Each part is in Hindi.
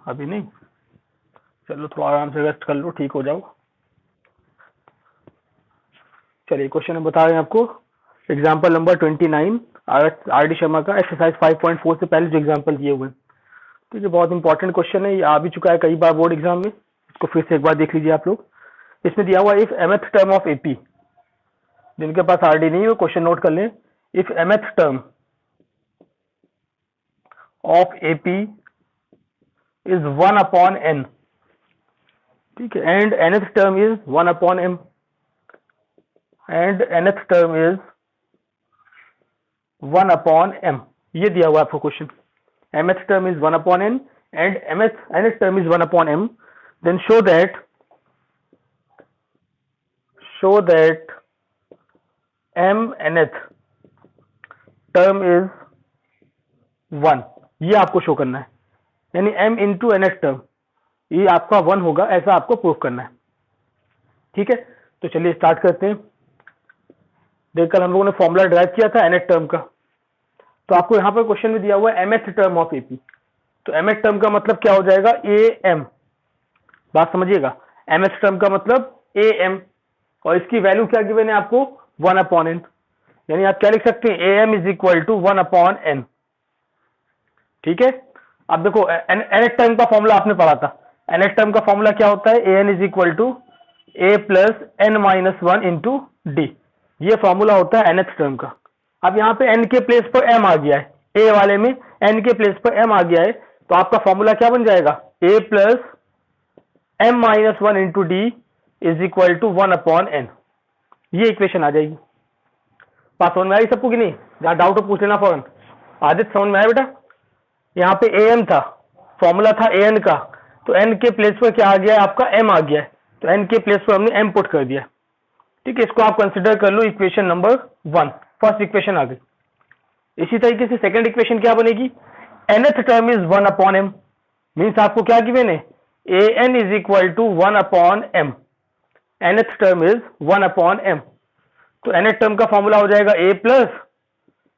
अभी नहीं, चलो थोड़ा आराम से रेस्ट कर लो, ठीक हो जाओ। चलिए क्वेश्चन हम बता रहे हैं आपको, example number 29 R D Sharma का एक्सरसाइज 5.4 से पहले जो एग्जाम्पल दिए हुए हैं। तो ये बहुत इंपॉर्टेंट क्वेश्चन है, ये आ भी चुका है कई बार बोर्ड एग्जाम में, इसको फिर से एक बार देख लीजिए आप लोग। इसमें दिया हुआ if mth term of AP, जिनके पास आरडी नहीं है क्वेश्चन नोट कर लें। If mth term of AP is 1 upon n, ठीक है, and nth term is 1 upon m, and nth term is 1 upon m। ये दिया हुआ आपको question, mth term is 1 upon n and nth term is 1 upon m, then show that m nth term is 1, ये आपको शो करना है, यानी m इंटू nth टर्म ये आपका 1 होगा, ऐसा आपको प्रूव करना है। ठीक है, तो चलिए स्टार्ट करते हैं। देखकर हम लोगों ने फॉर्मूला ड्राइव किया था nth टर्म का, तो आपको यहां पर क्वेश्चन में दिया हुआ है mth टर्म ऑफ एपी। तो mth टर्म का मतलब क्या हो जाएगा, am, बात समझिएगा, mth टर्म का मतलब am, और इसकी वैल्यू क्या गिवन है आपको, 1 अपॉन n, यानी आप क्या लिख सकते हैं, am is equal to 1 upon n। ठीक है, अब देखो nth टर्म का फॉर्मूला आपने पढ़ा था, nth टर्म का फॉर्मूला क्या होता है, an is equal to a plus n minus 1 into D, ये फॉर्मूला होता है nth टर्म का। अब यहाँ पे n के प्लेस पर m आ गया है, a वाले में n के प्लेस पर m आ गया है, तो आपका फॉर्मूला क्या बन जाएगा, a plus m minus 1 into D is equal to 1 upon n, ये इक्वेशन आ जाएगी। बात समझ में आई सबको कि नहीं, जहाँ डाउट हो पूछ लेना फौरन। आदित्य समझ में आया बेटा, यहाँ पे am था, फॉर्मूला था an का, तो n के प्लेस पर क्या आ गया है आपका, m आ गया है, तो n के प्लेस पर हमने m पुट कर दिया। ठीक है, इसको आप कंसिडर कर लो इक्वेशन नंबर 1, फर्स्ट इक्वेशन आ गई। इसी तरीके से सेकंड इक्वेशन क्या बनेगी, nth term is 1 upon m, means आपको क्या गिवन है, an is equal to 1 upon m, nth term is 1 upon m, तो nth टर्म का फॉर्मूला हो जाएगा a plus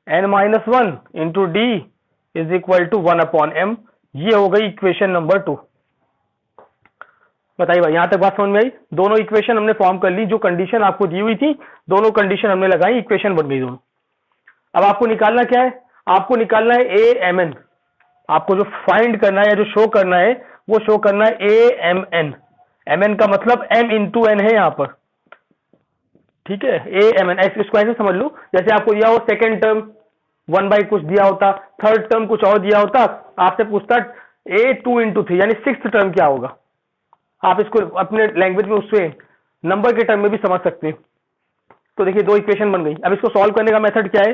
n minus 1 into D is equal to 1 upon m, ये हो गई इक्वेशन नंबर 2। बताइए भाई, यहां तक बात समझ में आई, दोनों इक्वेशन हमने फॉर्म कर ली, जो कंडीशन आपको दी हुई थी दोनों कंडीशन हमने लगाई, इक्वेशन बन गई दोनों। अब आपको निकालना क्या है, आपको निकालना है ए एम एन, आपको जो फाइंड करना है या जो शो करना है वो शो करना है a m n, m n का मतलब m इंटू एन है यहाँ पर। ठीक है, ए एम एन, इसको ऐसे समझ लो जैसे आपको दिया हो सेकेंड टर्म 1 बाई कुछ दिया होता, थर्ड टर्म कुछ और दिया होता, आपसे पूछता ए 2 इंटू 3 यानी सिक्स्थ टर्म क्या होगा। आप इसको अपने लैंग्वेज में उससे नंबर के टर्म में भी समझ सकते हैं। तो देखिए दो इक्वेशन बन गई। अब इसको सॉल्व करने का मेथड क्या है,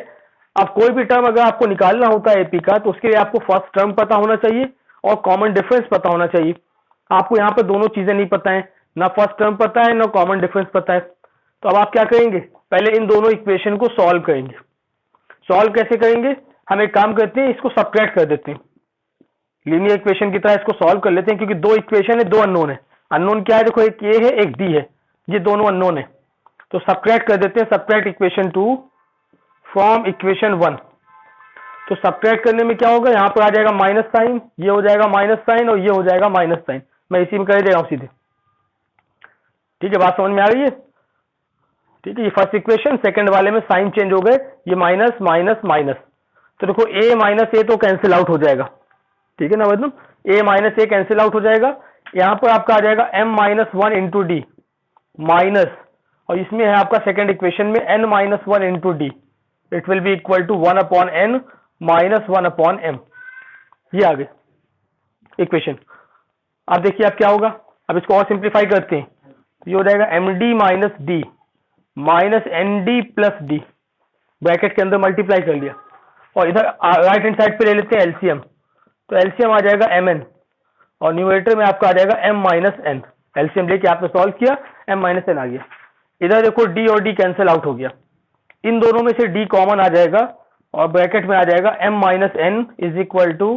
अब कोई भी टर्म अगर आपको निकालना होता है एपी का, तो उसके लिए आपको फर्स्ट टर्म पता होना चाहिए और कॉमन डिफरेंस पता होना चाहिए। आपको यहाँ पर दोनों चीजें नहीं पता है, ना फर्स्ट टर्म पता है ना कॉमन डिफरेंस पता है। तो अब आप क्या करेंगे, पहले इन दोनों इक्वेशन को सॉल्व करेंगे। सॉल्व कैसे करेंगे, हम एक काम करते हैं, इसको सब्ट्रैक्ट कर देते हैं, लीनियर इक्वेशन की तरह इसको सॉल्व कर लेते हैं, क्योंकि दो इक्वेशन है, दो अननोन है। अननोन क्या है, देखो एक ए है एक डी है, ये दोनों अननोन है, तो सब्ट्रैक्ट कर देते हैं, सब्ट्रैक्ट इक्वेशन 2 फ्रॉम इक्वेशन 1। तो सब्ट्रैक्ट करने में क्या होगा, यहाँ पर आ जाएगा माइनस साइन, ये हो जाएगा माइनस साइन और ये हो जाएगा माइनस साइन, मैं इसी में कर दे रहा हूँ सीधे। ठीक है, बात समझ में आ रही है। ठीक है, ये फर्स्ट इक्वेशन, सेकंड वाले में साइन चेंज हो गए, ये माइनस माइनस माइनस, तो देखो a माइनस ए तो कैंसिल आउट हो जाएगा। ठीक है ना, मतलब a minus a cancel out हो जाएगा। यहाँ पर आपका आ जाएगा m minus 1 into d minus, और इसमें है आपका सेकंड इक्वेशन में n minus 1 into d, it will be equal to 1 upon n minus 1 upon m, ये आ गए इक्वेशन। अब देखिए अब क्या होगा, अब इसको और सिंप्लीफाई करते हैं, ये हो जाएगा m d minus d minus n d plus d, bracket के अंदर मल्टीप्लाई कर लिया, और इधर राइट हैंड साइड पे ले लेते हैं एलसीएम, तो एलसीएम आ जाएगा एम एन और न्यूमरेटर में आपका आ जाएगा m माइनस एन। एलसीएम लेके आपने सॉल्व किया, m माइनस एन आ गया। इधर देखो d और d कैंसिल आउट हो गया, इन दोनों में से d कॉमन आ जाएगा और ब्रैकेट में आ जाएगा m minus n is equal to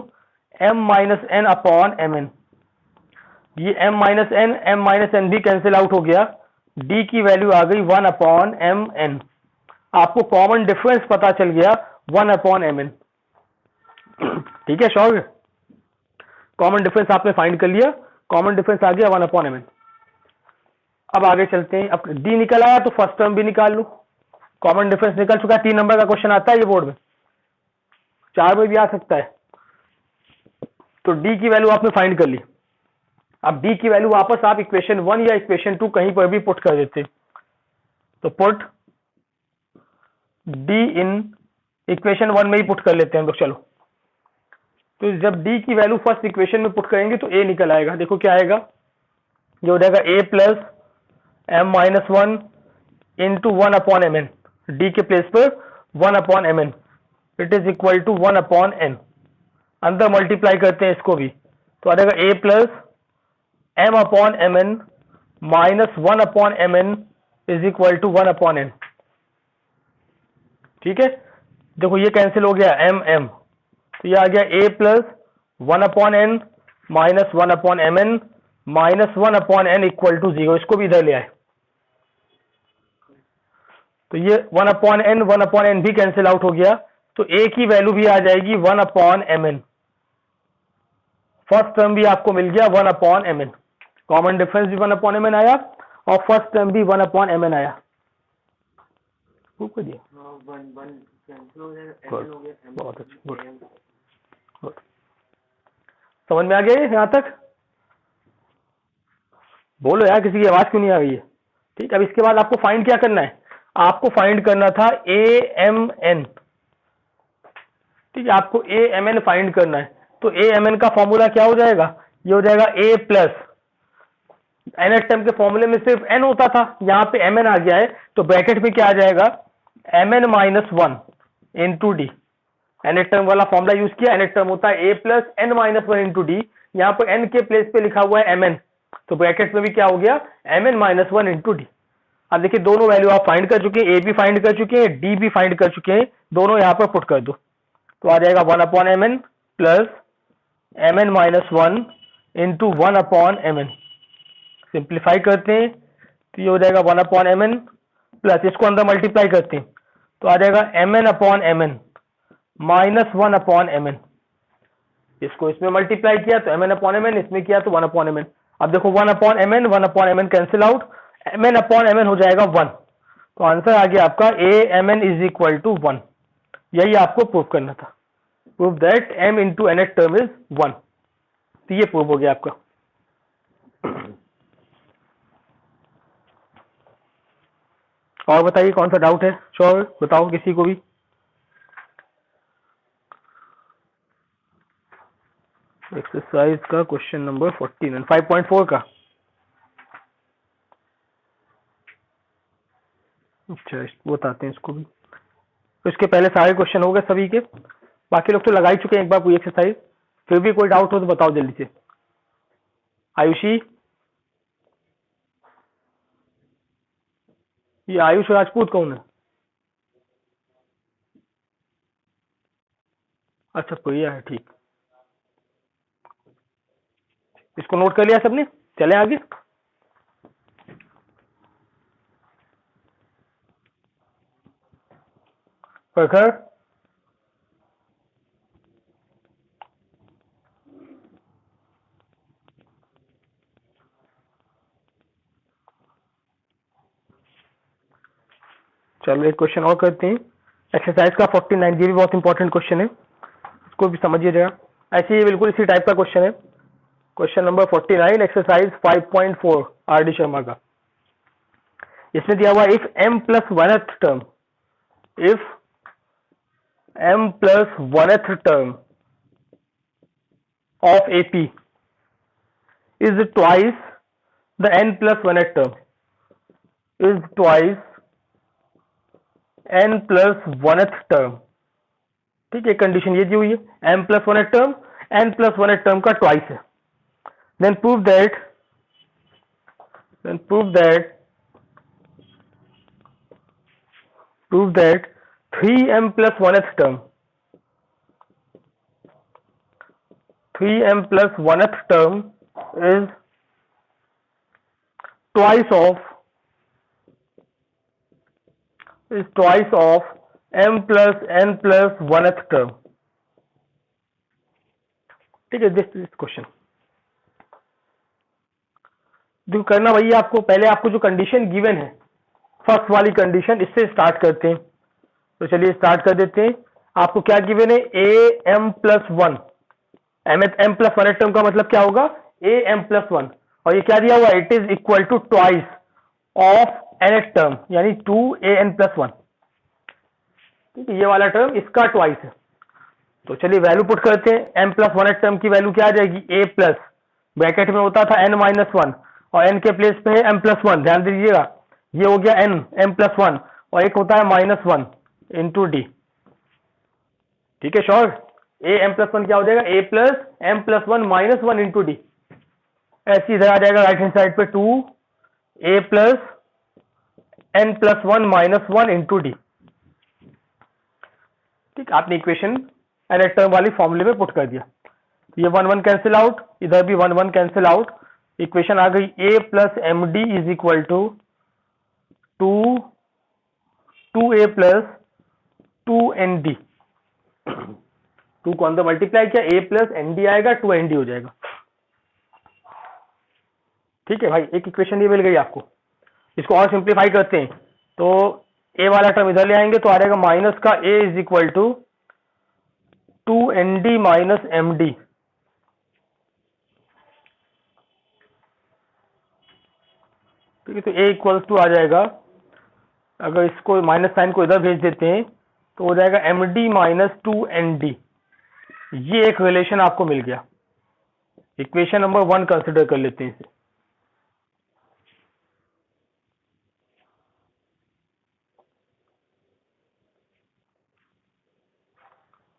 m minus n upon m n. ये m माइनस एन भी कैंसिल आउट हो गया, d की वैल्यू आ गई 1 अपॉन एम एन। आपको कॉमन डिफरेंस पता चल गया 1 अपॉन एम एन। ठीक है, श्योर। कॉमन डिफरेंस आपने फाइंड कर लिया, कॉमन डिफरेंस आ गया 1/mn। अब आगे चलते हैं। अब डी निकल आया तो फर्स्ट टर्म भी निकाल लो, कॉमन डिफरेंस निकल चुका है। 3 नंबर का क्वेश्चन आता है ये बोर्ड में, 4 में भी आ सकता है। तो डी की वैल्यू आपने फाइंड कर ली। अब डी की वैल्यू वापस आप इक्वेशन 1 या इक्वेशन 2 कहीं पर भी पुट कर देते। तो पुट डी इन इक्वेशन 1 में ही पुट कर लेते हैं हम लोग। चलो, तो जब डी की वैल्यू फर्स्ट इक्वेशन में पुट करेंगे तो ए निकल आएगा। देखो क्या आएगा, जो हो जाएगा ए plus M minus 1 into 1/mn। D के प्लेस पर 1/mn, it is equal to 1/n। अंदर मल्टीप्लाई करते हैं इसको भी, तो आ जाएगा ए plus m/mn minus 1/mn is equal to 1/n। ठीक है, देखो ये कैंसिल हो गया m तो ये आ गया a plus 1/n minus 1/mn minus 1/n equal to 0। इसको भी इधर ले आए तो ये 1/n भी कैंसिल आउट हो गया, तो a की वैल्यू भी आ जाएगी 1/mn। फर्स्ट टर्म भी आपको मिल गया 1/mn, कॉमन डिफरेंस भी 1/mn आया और फर्स्ट टर्म भी 1/mn आया। बहुत अच्छा, गुड। समझ में आ गया यहां तक? बोलो यार, किसी की आवाज क्यों नहीं आ रही है? ठीक, अब इसके बाद आपको फाइंड क्या करना है? आपको फाइंड करना था AMN। ठीक है, आपको AMN फाइंड करना है। तो AMN का फॉर्मूला क्या हो जाएगा? ये हो जाएगा A प्लस nth टर्म के फॉर्मूले में सिर्फ n होता था, यहां पे mn आ गया है, तो ब्रैकेट में क्या आ जाएगा? mn minus 1 into D. nth term वाला फॉर्मूला यूज किया, nth टर्म होता है a plus n minus 1 into D. यहाँ पर n के प्लेस पे लिखा हुआ है mn, तो ब्रैकेट में भी क्या हो गया? mn minus 1 into D. अब देखिए दोनों वैल्यू आप फाइंड कर चुके हैं, a भी फाइंड कर चुके हैं, d भी फाइंड कर चुके हैं, दोनों यहाँ पर पुट कर दो तो आ जाएगा 1/mn plus mn minus 1 into 1/mn। Simplify करते हैं तो ये हो जाएगा 1/mn प्लस इसको अंदर मल्टीप्लाई करते हैं तो आ जाएगा mn/mn माइनस 1/mn। इसको इसमें मल्टीप्लाई किया तो mn/mn, इसमें किया तो 1/mn। अब देखो 1/mn 1/mn cancel out, mn/mn हो जाएगा 1। तो आंसर आ गया आपका AMN इज इक्वल टू 1। यही आपको प्रूव करना था, prove that m into nth term is 1। तो ये प्रूव हो गया आपका। और बताइए कौन सा डाउट है? श्योर बताओ किसी को भी। एक्सरसाइज का क्वेश्चन नंबर 49 5.4 का। अच्छा, बताते हैं इसको भी। तो इसके पहले सारे क्वेश्चन हो गए सभी के, बाकी लोग तो लगा ही चुके हैं एक बार पूरी एक्सरसाइज। फिर भी कोई डाउट हो तो बताओ जल्दी से। आयुषी, ये आयुष राजपूत कौन है? अच्छा, प्रिया है, ठीक। इसको नोट कर लिया सबने? चले आगे। प्रखर, चलो एक क्वेश्चन और करते हैं। एक्सरसाइज का 49, ये भी बहुत इंपॉर्टेंट क्वेश्चन है, इसको भी समझिएगा। ऐसे ही बिल्कुल इसी टाइप का क्वेश्चन है। Question number 49 exercise 5.4 R D Sharma का। इसमें दिया हुआ if m plus 1th term, if m plus 1th term of AP is twice the n plus 1th term, is twice n plus 1th term। ठीक है, कंडीशन ये दी हुई है, m plus 1th term n plus 1th term का ट्वाइस है। then prove that 3m plus 1th term, 3m plus 1th term is twice of m plus n plus 1th term। ठीक है। दिस क्वेश्चन देखो करना वही है आपको, पहले आपको जो कंडीशन गिवन है फर्स्ट वाली कंडीशन, इससे स्टार्ट करते हैं। तो चलिए स्टार्ट कर देते हैं। आपको क्या गिवन है, a M plus one, m plus one term का मतलब क्या होगा, ए एम प्लस वन, और ये क्या दिया हुआ, it is equal to twice of N term, यानी two A N plus one. ठीक है, ये वाला टर्म इसका ट्वाइस है। तो चलिए वैल्यू पुट करते हैं। एम प्लस वन टर्म की वैल्यू क्या आ जाएगी, ए प्लस ब्रैकेट में होता था एन माइनस वन, और एन के प्लेस पे है एम प्लस वन, ध्यान दीजिएगा ये हो गया एन एम प्लस वन, और एक होता है माइनस वन इंटू डी। ठीक है sure, A M plus one क्या हो जाएगा, ए plus M plus one minus one into D. ऐसे इधर आ जाएगा राइट हैंड साइड पे two A plus N plus one minus one into D. ठीक, आपने इक्वेशन एन टर्म वाली फॉर्मूले में पुट कर दिया। ये वन वन कैंसिल आउट, इधर भी one one cancel out, equation आ गई A plus M D is equal to two A plus two N D. Two को अंदर मल्टीप्लाई किया, ए प्लस एन डी आएगा, टू एन डी हो जाएगा। ठीक है भाई, एक इक्वेशन ये मिल गई आपको। इसको और सिंप्लीफाई करते हैं तो ए वाला टर्म इधर ले आएंगे तो आ जाएगा माइनस का A is equal to two N D minus M D. ठीक है, तो ए इक्वल्स टू आ जाएगा, अगर इसको माइनस साइन को इधर भेज देते हैं तो हो जाएगा m d minus two N D. ये एक रिलेशन आपको मिल गया। इक्वेशन नंबर वन कंसिडर कर लेते हैं इसे।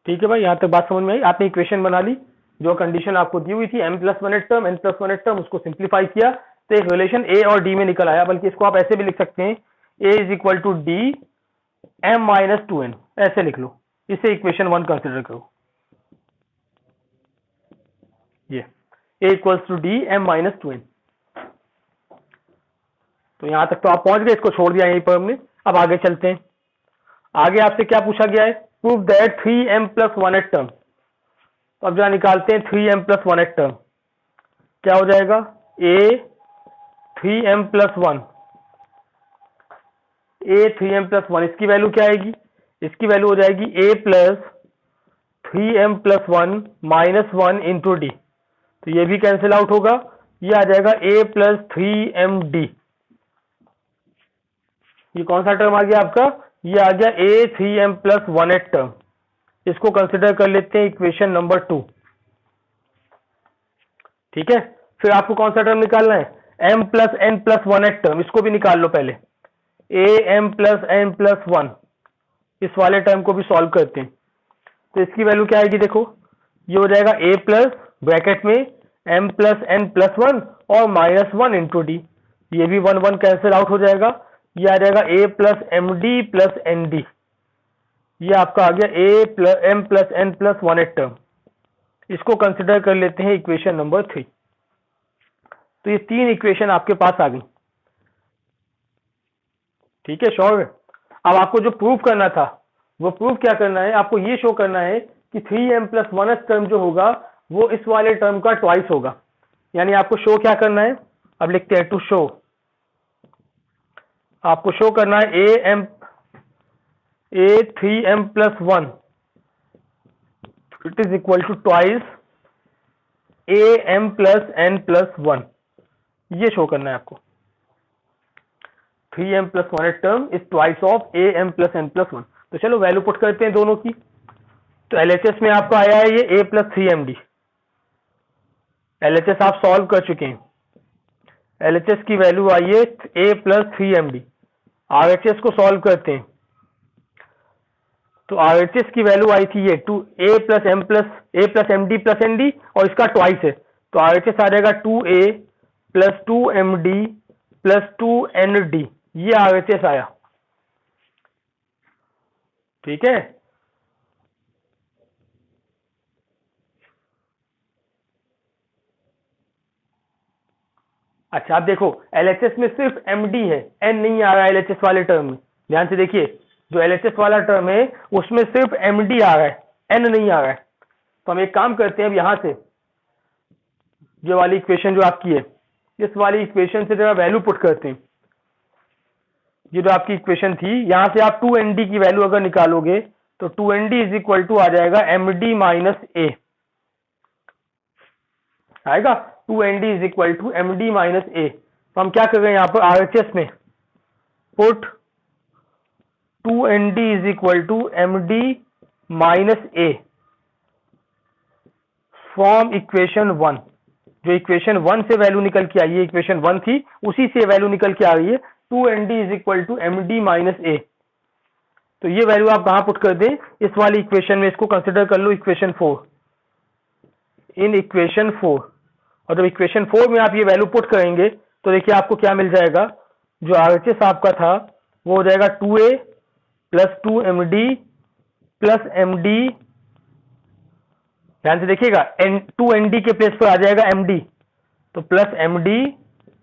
ठीक है भाई, यहां तक बात समझ में आई। आपने इक्वेशन बना ली, जो कंडीशन आपको दी हुई थी m plus one th term, n plus one th term, उसको सिंप्लीफाई किया तो एक रिलेशन ए और डी में निकल आया। बल्कि इसको आप ऐसे भी लिख सकते हैं, A is equal to D M minus two N, ऐसे लिख लो। इसे इक्वेशन वन कंसिडर करो। ये A equals to D M minus two N. तो यहां तक तो आप पहुंच गए, इसको छोड़ दिया यहीं पर हमने। अब आगे चलते हैं। आगे आपसे क्या पूछा गया है, prove that three M plus one th term. तो अब जरा निकालते हैं three M plus one th term. क्या हो जाएगा, A three M plus one, A three M plus one, इसकी वैल्यू क्या आएगी, इसकी वैल्यू हो जाएगी A plus three M plus one minus one into D. तो ये भी कैंसिल आउट होगा, ये आ जाएगा ए प्लस थ्री एम डी। ये कौन सा टर्म आ गया आपका, ये आ गया A three M plus one th term. इसको कंसिडर कर लेते हैं इक्वेशन नंबर टू। ठीक है, फिर आपको कौन सा टर्म निकालना है, m plus N plus one th term, इसको भी निकाल लो पहले। A M plus N plus one, इस वाले टर्म को भी सॉल्व करते हैं। तो इसकी वैल्यू क्या आएगी, देखो ये हो जाएगा ए प्लस ब्रैकेट में m plus N plus one और माइनस वन इंटू डी। ये भी वन वन कैंसिल आउट हो जाएगा, ये आ जाएगा ए plus M D plus N D. ये आपका आ गया A plus M plus N plus one th term. इसको कंसिडर कर लेते हैं इक्वेशन नंबर थ्री। तो ये तीन इक्वेशन आपके पास आ गई। ठीक है श्योर। अब आपको जो प्रूव करना था वो प्रूव क्या करना है, आपको ये शो करना है कि three M plus one s term जो होगा वो इस वाले टर्म का ट्वाइस होगा। यानी आपको शो क्या करना है, अब लिखते हैं टू शो। आपको शो करना है A three M plus one it is equal to twice A M plus N plus one. ये शो करना है आपको, three M plus one th term is twice of A M plus N plus one. तो चलो वैल्यू पुट करते हैं दोनों की। तो एलएचएस में आपका आया है ये A plus three M D. LHS आप सॉल्व कर चुके हैं। एलएचएस की वैल्यू आई है A plus three M D. RHS को सॉल्व करते हैं तो आरएचएस की वैल्यू आई थी ये two A plus M D plus N D, और इसका ट्वाइस है। तो आरएचएस आ जाएगा two A plus two M D plus two N D. ये आरएचएस आया। ठीक है, अच्छा आप देखो एलएचएस में सिर्फ एमडी है, एन नहीं आ रहा है एलएचएस वाले टर्म में। ध्यान से देखिए, जो एलएचएस वाला टर्म है उसमें सिर्फ एमडी आ रहा है, एन नहीं आ रहा है। तो हम एक काम करते हैं, अब यहां से ये वाली इक्वेशन जो आपकी है, इस वाली इक्वेशन से जरा वैल्यू पुट करते हैं। ये जो आपकी इक्वेशन थी, यहां से आप 2nd की वैल्यू अगर निकालोगे तो 2nd इज इक्वल टू आ जाएगा md माइनस ए आएगा। 2nd is equal to md minus A. तो हम क्या कर रहे हैं यहां पर RHS में put 2nd is equal to md minus a from equation 1। जो इक्वेशन 1 से वैल्यू निकल के आई है, इक्वेशन 1 थी उसी से वैल्यू निकल के आ रही है 2nd is equal to md minus A. तो ये वैल्यू आप कहां पुट कर दें, इस वाली इक्वेशन में। इसको कंसिडर कर लो इक्वेशन 4, इन इक्वेशन 4। और जब इक्वेशन 4 में आप ये वैल्यू पुट करेंगे तो देखिए आपको क्या मिल जाएगा। जो RHS आपका था वो हो जाएगा 2a plus 2md plus md, ध्यान से देखिएगा 2nd के प्लेस पर आ जाएगा md, तो प्लस md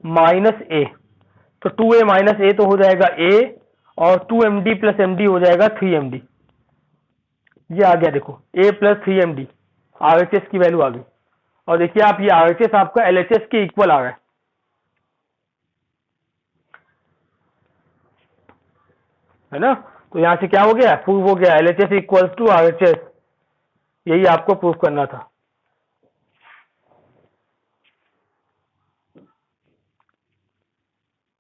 माइनस ए। तो 2a माइनस ए तो हो जाएगा a, और 2md प्लस md हो जाएगा 3md। ये आ गया देखो, a प्लस 3md RHS की वैल्यू आ गई। और देखिए आप, ये RHS आपका LHS के इक्वल आ रहा है ना। तो यहां से क्या हो गया, प्रूव हो गया LHS इक्वल्स टू RHS। यही आपको प्रूव करना था।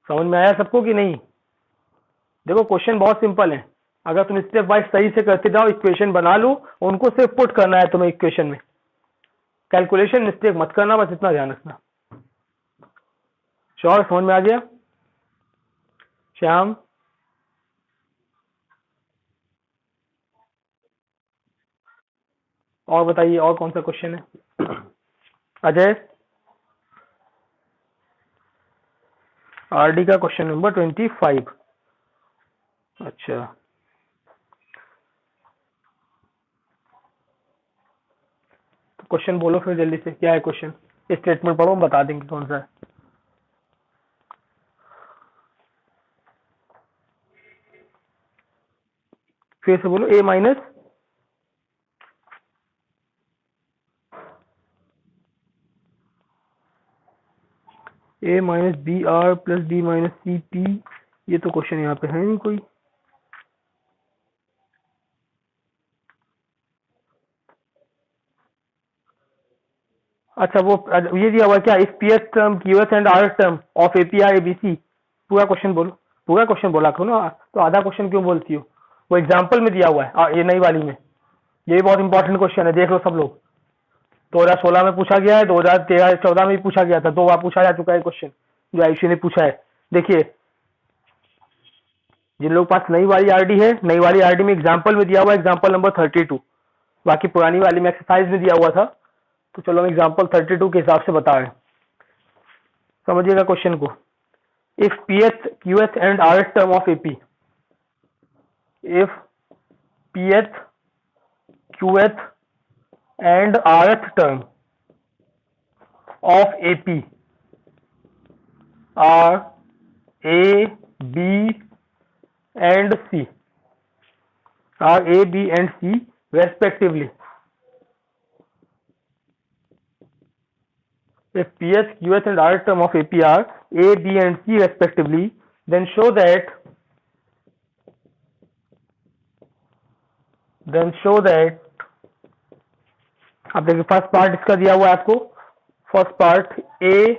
समझ में आया सबको कि नहीं? देखो क्वेश्चन बहुत सिंपल है, अगर तुम स्टेप वाइज सही से करते जाओ, इक्वेशन बना लो, उनको सिर्फ पुट करना है तुम्हें इक्वेशन में। कैलकुलेशन मिस्टेक मत करना, बस इतना ध्यान रखना। श्योर, समझ में आ गया? श्याम, और बताइए और कौन सा क्वेश्चन है? अजय, आरडी का क्वेश्चन नंबर 25। अच्छा, तो क्वेश्चन बोलो फिर जल्दी से, क्या है क्वेश्चन? स्टेटमेंट पढ़ो, हम बता देंगे कौन सा है। फिर से बोलो, a minus b r plus b minus c p. ये तो क्वेश्चन यहाँ पे है नहीं कोई। अच्छा, वो ये दिया हुआ क्या, if p s term q s and r term of API ABC. पूरा क्वेश्चन बोलो, पूरा क्वेश्चन बोला करो ना, तो आधा क्वेश्चन क्यों बोलती हो? वो एग्जाम्पल में दिया हुआ है ये नई वाली में। ये भी बहुत इंपॉर्टेंट क्वेश्चन है, देख लो सब लोग। 2016 में पूछा गया है, 2013-14 में भी पूछा गया था, 2 बार पूछा जा चुका है क्वेश्चन जो आयुषी ने पूछा है। देखिए, जिन लोग पास नई वाली आरडी है, नई वाली आरडी में एग्जाम्पल में दिया हुआ है एग्जाम्पल नंबर 32। बाकी पुरानी वाली में एक्सरसाइज में दिया हुआ था, तो चलो हम एग्जाम्पल 32 के हिसाब से बता रहे हैं। समझिएगा क्वेश्चन को। If pth qth and rth term of AP, if pth qth and rth term of AP are a b and c, are a b and c respectively, if pth qth and rth term of ap are a b and c respectively, then show that अब देखिए फर्स्ट पार्ट इसका दिया हुआ है आपको। First part a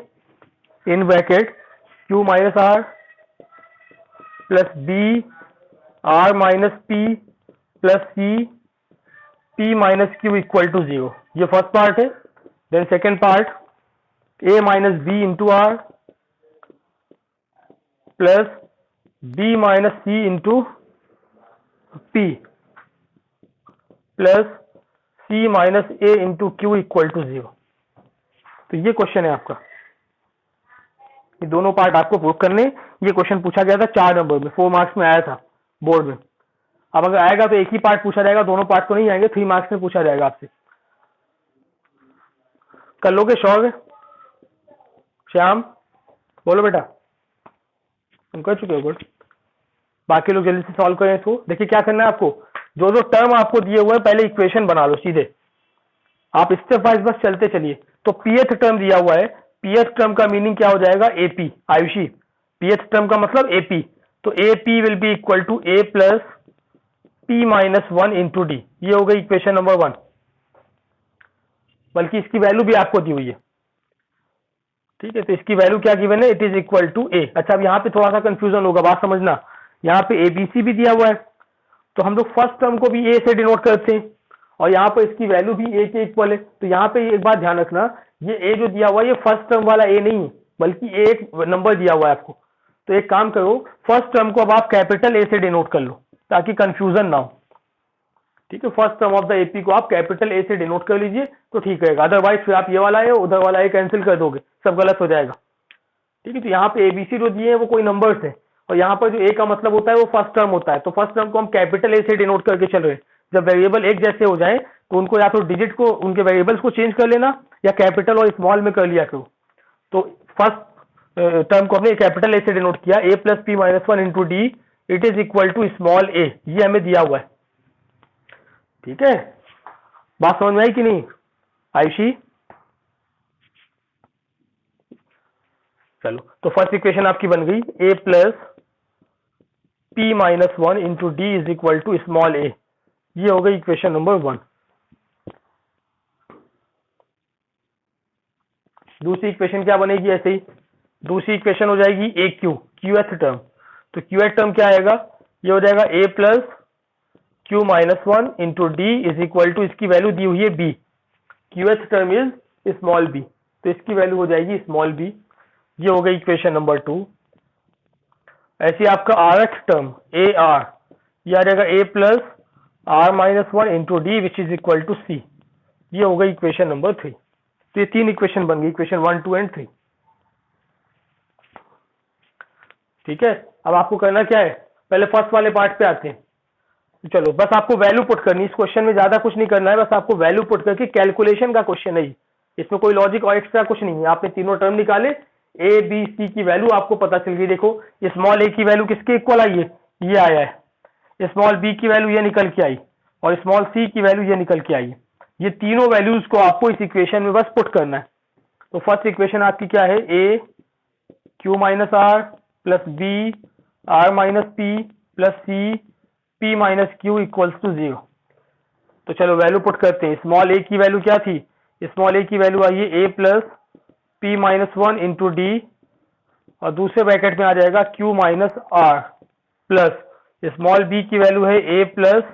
in bracket q minus are plus B are minus P plus c p minus q equal to 0। ये फर्स्ट पार्ट है। Then second part a minus b into r plus b minus c into p plus c minus a into q equal to 0। तो ये क्वेश्चन है आपका। ये दोनों पार्ट आपको प्रूव करने। ये क्वेश्चन पूछा गया था 4 नंबर में, 4 मार्क्स में आया था बोर्ड में। अब अगर आएगा तो एक ही पार्ट पूछा जाएगा, दोनों पार्ट तो नहीं आएंगे, 3 मार्क्स में पूछा जाएगा आपसे। कर लोगे श्योर? श्याम बोलो बेटा, तुम कर चुके हो? गुड। बाकी लोग जल्दी से सॉल्व करें इसको। देखिए क्या करना है आपको, जो टर्म आपको दिए हुए हैं पहले इक्वेशन बना लो सीधे। आप स्टेप वाइज बस चलते चलिए। तो pth टर्म दिया हुआ है, pth टर्म का मीनिंग क्या हो जाएगा, AP। आयुषी, pth टर्म का मतलब AP, तो AP will be equal to A plus P minus 1 into D. ये हो गई इक्वेशन नंबर 1, बल्कि इसकी वैल्यू भी आपको दी हुई है, ठीक है। तो इसकी वैल्यू क्या गिवन है, it is equal to A। अच्छा, अब यहाँ पे थोड़ा सा कंफ्यूजन होगा, बात समझना। यहाँ पे ABC भी दिया हुआ है, तो हम लोग फर्स्ट टर्म को भी A से डिनोट करते हैं, और यहाँ पर इसकी वैल्यू भी A के इक्वल है। तो यहाँ पे एक बात ध्यान रखना, ये A जो दिया हुआ है ये फर्स्ट टर्म वाला A नहीं है, बल्कि एक नंबर दिया हुआ है आपको। तो एक काम करो, फर्स्ट टर्म को अब आप कैपिटल A से डिनोट कर लो, ताकि कंफ्यूजन ना हो, ठीक है। First term of the AP को आप कैपिटल A से डिनोट कर लीजिए तो ठीक रहेगा, अदरवाइज फिर आप ये वाला है उधर वाला है कैंसिल कर दोगे, सब गलत हो जाएगा, ठीक है। तो यहाँ पे ABC जो दिए हैं वो कोई नंबर्स है, और यहाँ पर जो A का मतलब होता है वो फर्स्ट टर्म होता है। तो फर्स्ट टर्म को हम कैपिटल A से डिनोट करके चल रहे हैं। जब वेरिएबल एक जैसे हो जाए तो उनको या तो डिजिट को, उनके वेरिएबल्स को चेंज कर लेना, या कैपिटल और स्मॉल में कर लिया करो। तो फर्स्ट टर्म को हमने कैपिटल A से डिनोट किया, A plus P minus 1 into d, it is equal to small a, ये हमें दिया हुआ है, ठीक है। बात समझ में आई कि नहीं आयुषी? चलो, तो फर्स्ट इक्वेशन आपकी बन गई, a plus P minus 1 into D is equal to small a। ये हो गई इक्वेशन नंबर 1। दूसरी इक्वेशन क्या बनेगी ऐसे ही, दूसरी इक्वेशन हो जाएगी ए क्यू, क्यूएथ टर्म। तो क्यूएथ टर्म क्या आएगा, ये हो जाएगा a plus Q minus 1 into D is equal to, इसकी वैल्यू दी हुई है b, Qth term is small b, तो इसकी वैल्यू हो जाएगी स्मॉल b। ये हो गई इक्वेशन नंबर 2। ऐसे आपका rth टर्म a r, ये आ जाएगा a plus r minus 1 into d which is equal to c। ये हो गई इक्वेशन नंबर 3। तो ये 3 इक्वेशन बन गई, इक्वेशन 1, 2 एंड 3, ठीक है। अब आपको करना क्या है, पहले फर्स्ट वाले पार्ट पे आते हैं। चलो, बस आपको वैल्यू पुट करनी, इस क्वेश्चन में ज्यादा कुछ नहीं करना है, बस आपको वैल्यू पुट करके, कैलकुलेशन का क्वेश्चन है, इसमें कोई लॉजिक और एक्स्ट्रा कुछ नहीं है। आपने तीनों टर्म निकाले, ए बी सी की वैल्यू आपको पता चल गई। देखो, स्मॉल ए की वैल्यू किसके इक्वल आई है, ये आया है। स्मॉल बी की वैल्यू ये निकल के आई, और स्मॉल सी की वैल्यू ये निकल के आई है। ये तीनों वैल्यूज को आपको इस इक्वेशन में बस पुट करना है। तो फर्स्ट इक्वेशन आपकी क्या है, A Q minus are plus B are minus P plus C P minus Q equals to 0। तो चलो वैल्यू पुट करते हैं। स्मॉल a की वैल्यू क्या थी, स्मॉल a की वैल्यू आई है a plus P minus 1 into d, और दूसरे ब्रैकेट में आ जाएगा Q minus are, plus small b की वैल्यू है a plus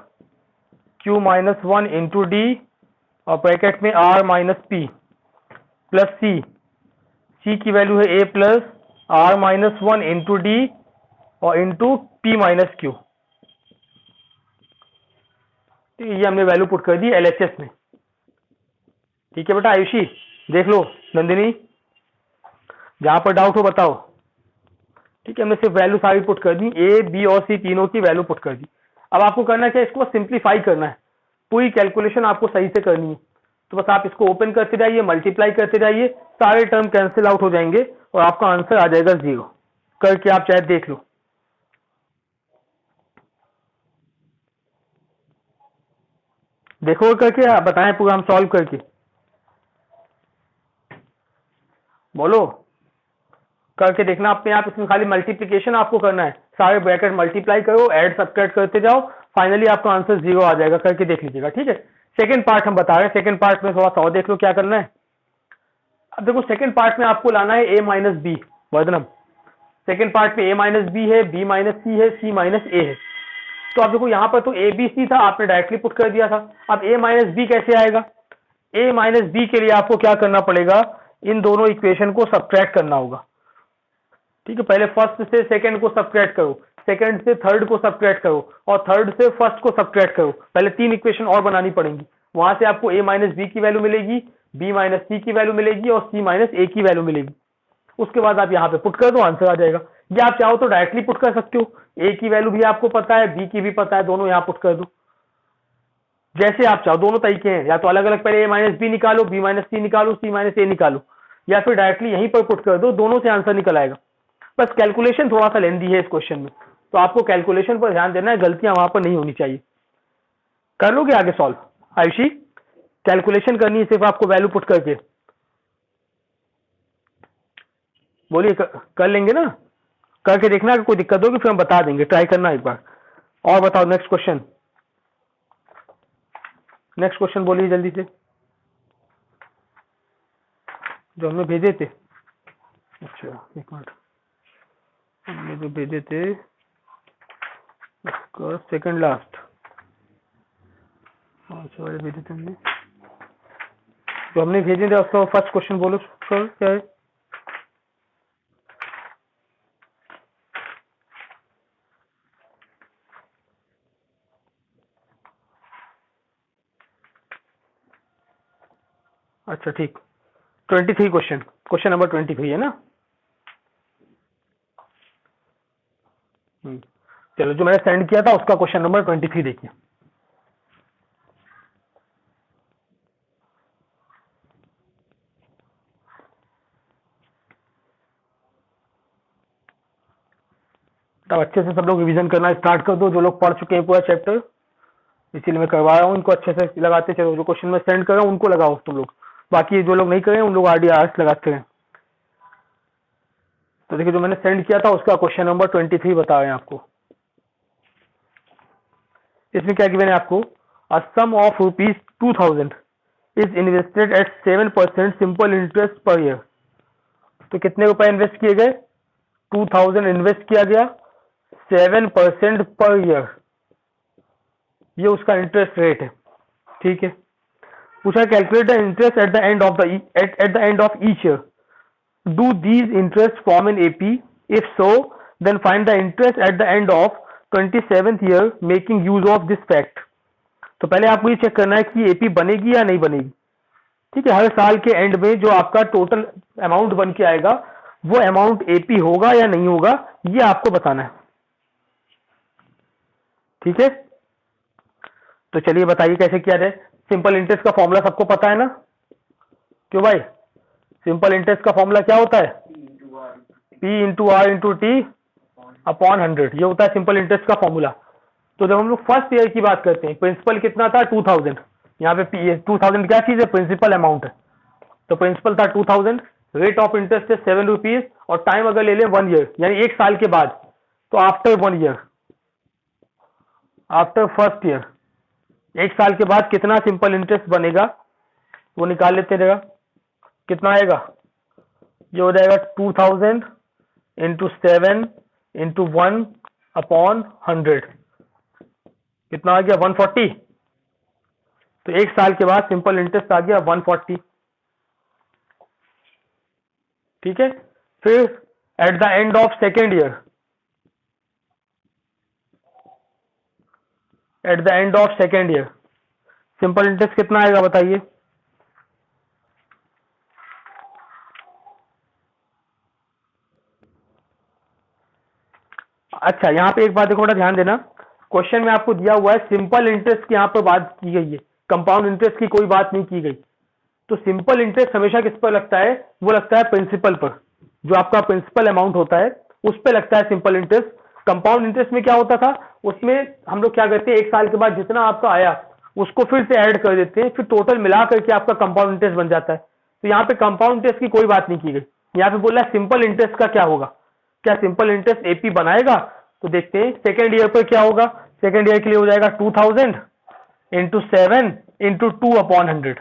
Q minus 1 into d, और ब्रैकेट में r minus P, plus c की वैल्यू है a plus r minus 1 into d, और इंटू P माइनस क्यू। ये हमने वैल्यू पुट कर दी एलएचएस में, ठीक है बेटा। आयुषी देख लो, नंदिनी जहां पर डाउट हो बताओ, ठीक है। हमने सिर्फ वैल्यू सारी पुट कर दी, ए बी और सी तीनों की वैल्यू पुट कर दी। अब आपको करना क्या है, इसको सिंप्लीफाई करना है, पूरी कैलकुलेशन आपको सही से करनी है। तो बस आप इसको ओपन करते जाइए, मल्टीप्लाई करते जाइए, सारे टर्म कैंसिल आउट हो जाएंगे और आपका आंसर आ जाएगा 0। करके आप चाहे देख लो, देखो करके बताएं पूरा हम सॉल्व करके, बोलो करके देखना अपने आप। इसमें खाली मल्टीप्लिकेशन आपको करना है, सारे ब्रैकेट मल्टीप्लाई करो, ऐड सब्ट्रैक्ट करते जाओ, फाइनली आपका आंसर 0 आ जाएगा। करके देख लीजिएगा, ठीक है। सेकंड पार्ट हम बता रहे हैं, सेकंड पार्ट में थोड़ा सा और देख लो क्या करना है। अब देखो, सेकंड पार्ट में आपको लाना है a माइनस बी वर्धनम। सेकंड पार्ट में a माइनस बी है, b माइनस सी है, c माइनस ए है। तो आप देखो यहाँ पर तो ए बी सी था, आपने डायरेक्टली पुट कर दिया था। अब a माइनस बी कैसे आएगा, a माइनस बी के लिए आपको क्या करना पड़ेगा, इन दोनों इक्वेशन को सब्ट्रैक्ट करना होगा, ठीक है। पहले फर्स्ट से सेकंड को सब्ट्रैक्ट करो, सेकंड से थर्ड को सब्ट्रैक्ट करो, और थर्ड से फर्स्ट को सब्ट्रैक्ट करो। पहले 3 इक्वेशन और बनानी पड़ेंगी, वहां से आपको a माइनस बी की वैल्यू मिलेगी, b माइनस सी की वैल्यू मिलेगी, और c माइनस ए की वैल्यू मिलेगी। उसके बाद आप यहाँ पे पुट कर दो, आंसर आ जाएगा। या आप चाहो तो डायरेक्टली पुट कर सकते हो, a की वैल्यू भी आपको पता है, b की भी पता है, दोनों यहाँ पुट कर दो, जैसे आप चाहो। दोनों तरीके हैं, या तो अलग अलग पहले a माइनस बी निकालो, b माइनस सी निकालो, c माइनस ए निकालो, या फिर डायरेक्टली यहीं पर पुट कर दो, दोनों से आंसर निकल आएगा। बस कैलकुलेशन थोड़ा सा लेंदी है इस क्वेश्चन में, तो आपको कैलकुलेशन पर ध्यान देना है, गलतियां वहां पर नहीं होनी चाहिए। कर लोगे आगे सॉल्व आयुषी? कैलकुलेशन करनी है सिर्फ आपको वैल्यू पुट करके, बोलिए, कर लेंगे ना? करके देखना, अगर कोई दिक्कत होगी फिर हम बता देंगे, ट्राई करना एक बार। और बताओ नेक्स्ट क्वेश्चन, नेक्स्ट क्वेश्चन बोलिए जल्दी से, जो हमने भेजे थे। अच्छा एक मिनट, हमने जो भेजे थे उसका सेकंड लास्ट, अच्छा वाले भेजे थे हमने, जो हमने भेजे थे उसका फर्स्ट क्वेश्चन बोलो सर क्या है? अच्छा ठीक, 23 क्वेश्चन, क्वेश्चन नंबर 23 है ना? चलो, जो मैंने सेंड किया था उसका क्वेश्चन नंबर 23 देखिए। तब अच्छे से सब लोग रिवीजन करना स्टार्ट कर दो, जो लोग पढ़ चुके हैं पूरा चैप्टर, इसीलिए मैं करवा रहा हूँ उनको अच्छे से लगाते चलो। जो क्वेश्चन मैं सेंड कर रहा हूँ उनको लगाओ तुम लोग, बाकी जो लोग नहीं करें उन लोग RDRs लगाते हैं। तो देखिए, जो मैंने सेंड किया था उसका क्वेश्चन नंबर 23 बता रहे हैं आपको। इसमें क्या गिवन है आपको? A sum of ₹2000 is invested at 7% simple interest per year. तो कितने रुपए इन्वेस्ट किए गए? 2000 इन्वेस्ट किया गया, 7% पर ईयर, ये उसका इंटरेस्ट रेट है। ठीक है, पूछा calculate the interest at the end of the at the end of each year. Do these interest form in AP? If so then find the interest at the end of 27th year making use of this fact. तो पहले आपको ये चेक करना है कि AP बनेगी या नहीं बनेगी। ठीक है, हर साल के एंड में जो आपका टोटल अमाउंट बन के आएगा वो अमाउंट AP होगा या नहीं होगा, ये आपको बताना है। ठीक है, तो चलिए बताइए कैसे किया जाए। सिंपल इंटरेस्ट का फॉर्मूला सबको पता है ना? क्यों भाई, सिंपल इंटरेस्ट का फॉर्मूला क्या होता है? P/R/T अपॉन 100, ये होता है सिंपल इंटरेस्ट का फॉर्मूला। तो जब हम लोग फर्स्ट ईयर की बात करते हैं, प्रिंसिपल कितना था? 2000। यहाँ पे 2000 क्या चीज है? प्रिंसिपल अमाउंट है। तो प्रिंसिपल था 2000, रेट ऑफ इंटरेस्ट है 7 रुपीज, और टाइम अगर ले लें 1 ईयर यानी 1 साल के बाद, तो after 1 year, after first year, 1 साल के बाद कितना सिंपल इंटरेस्ट बनेगा वो निकाल लेते रहेगा। कितना आएगा? ये हो जाएगा 2000 इंटू 7 इंटू 1 अपॉन 100, कितना आ गया? 140। तो 1 साल के बाद सिंपल इंटरेस्ट आ गया 140। ठीक है, फिर eight the end of second year, eight the end of second year simple interest कितना आएगा बताइए? अच्छा, यहाँ पे एक बात देखो, ध्यान देना, क्वेश्चन में आपको दिया हुआ है सिंपल इंटरेस्ट की, यहाँ पर बात की गई है, कंपाउंड इंटरेस्ट की कोई बात नहीं की गई। तो सिंपल इंटरेस्ट हमेशा किस पर लगता है? वो लगता है प्रिंसिपल पर, जो आपका प्रिंसिपल अमाउंट होता है उस पर लगता है सिंपल इंटरेस्ट। कंपाउंड इंटरेस्ट में क्या होता था? उसमें हम लोग क्या करते हैं, 1 साल के बाद जितना आपका आया उसको फिर से ऐड कर देते हैं, फिर टोटल मिला करके आपका कंपाउंड इंटरेस्ट बन जाता है। तो यहाँ पे कंपाउंड इंटरेस्ट की कोई बात नहीं की गई, यहाँ पे बोला सिंपल इंटरेस्ट का क्या होगा। क्या सिंपल इंटरेस्ट AP बनाएगा? तो देखते हैं सेकेंड ईयर पर क्या होगा। सेकेंड ईयर के लिए हो जाएगा 2000 इंटू 7 इंटू 2 अपॉन 100।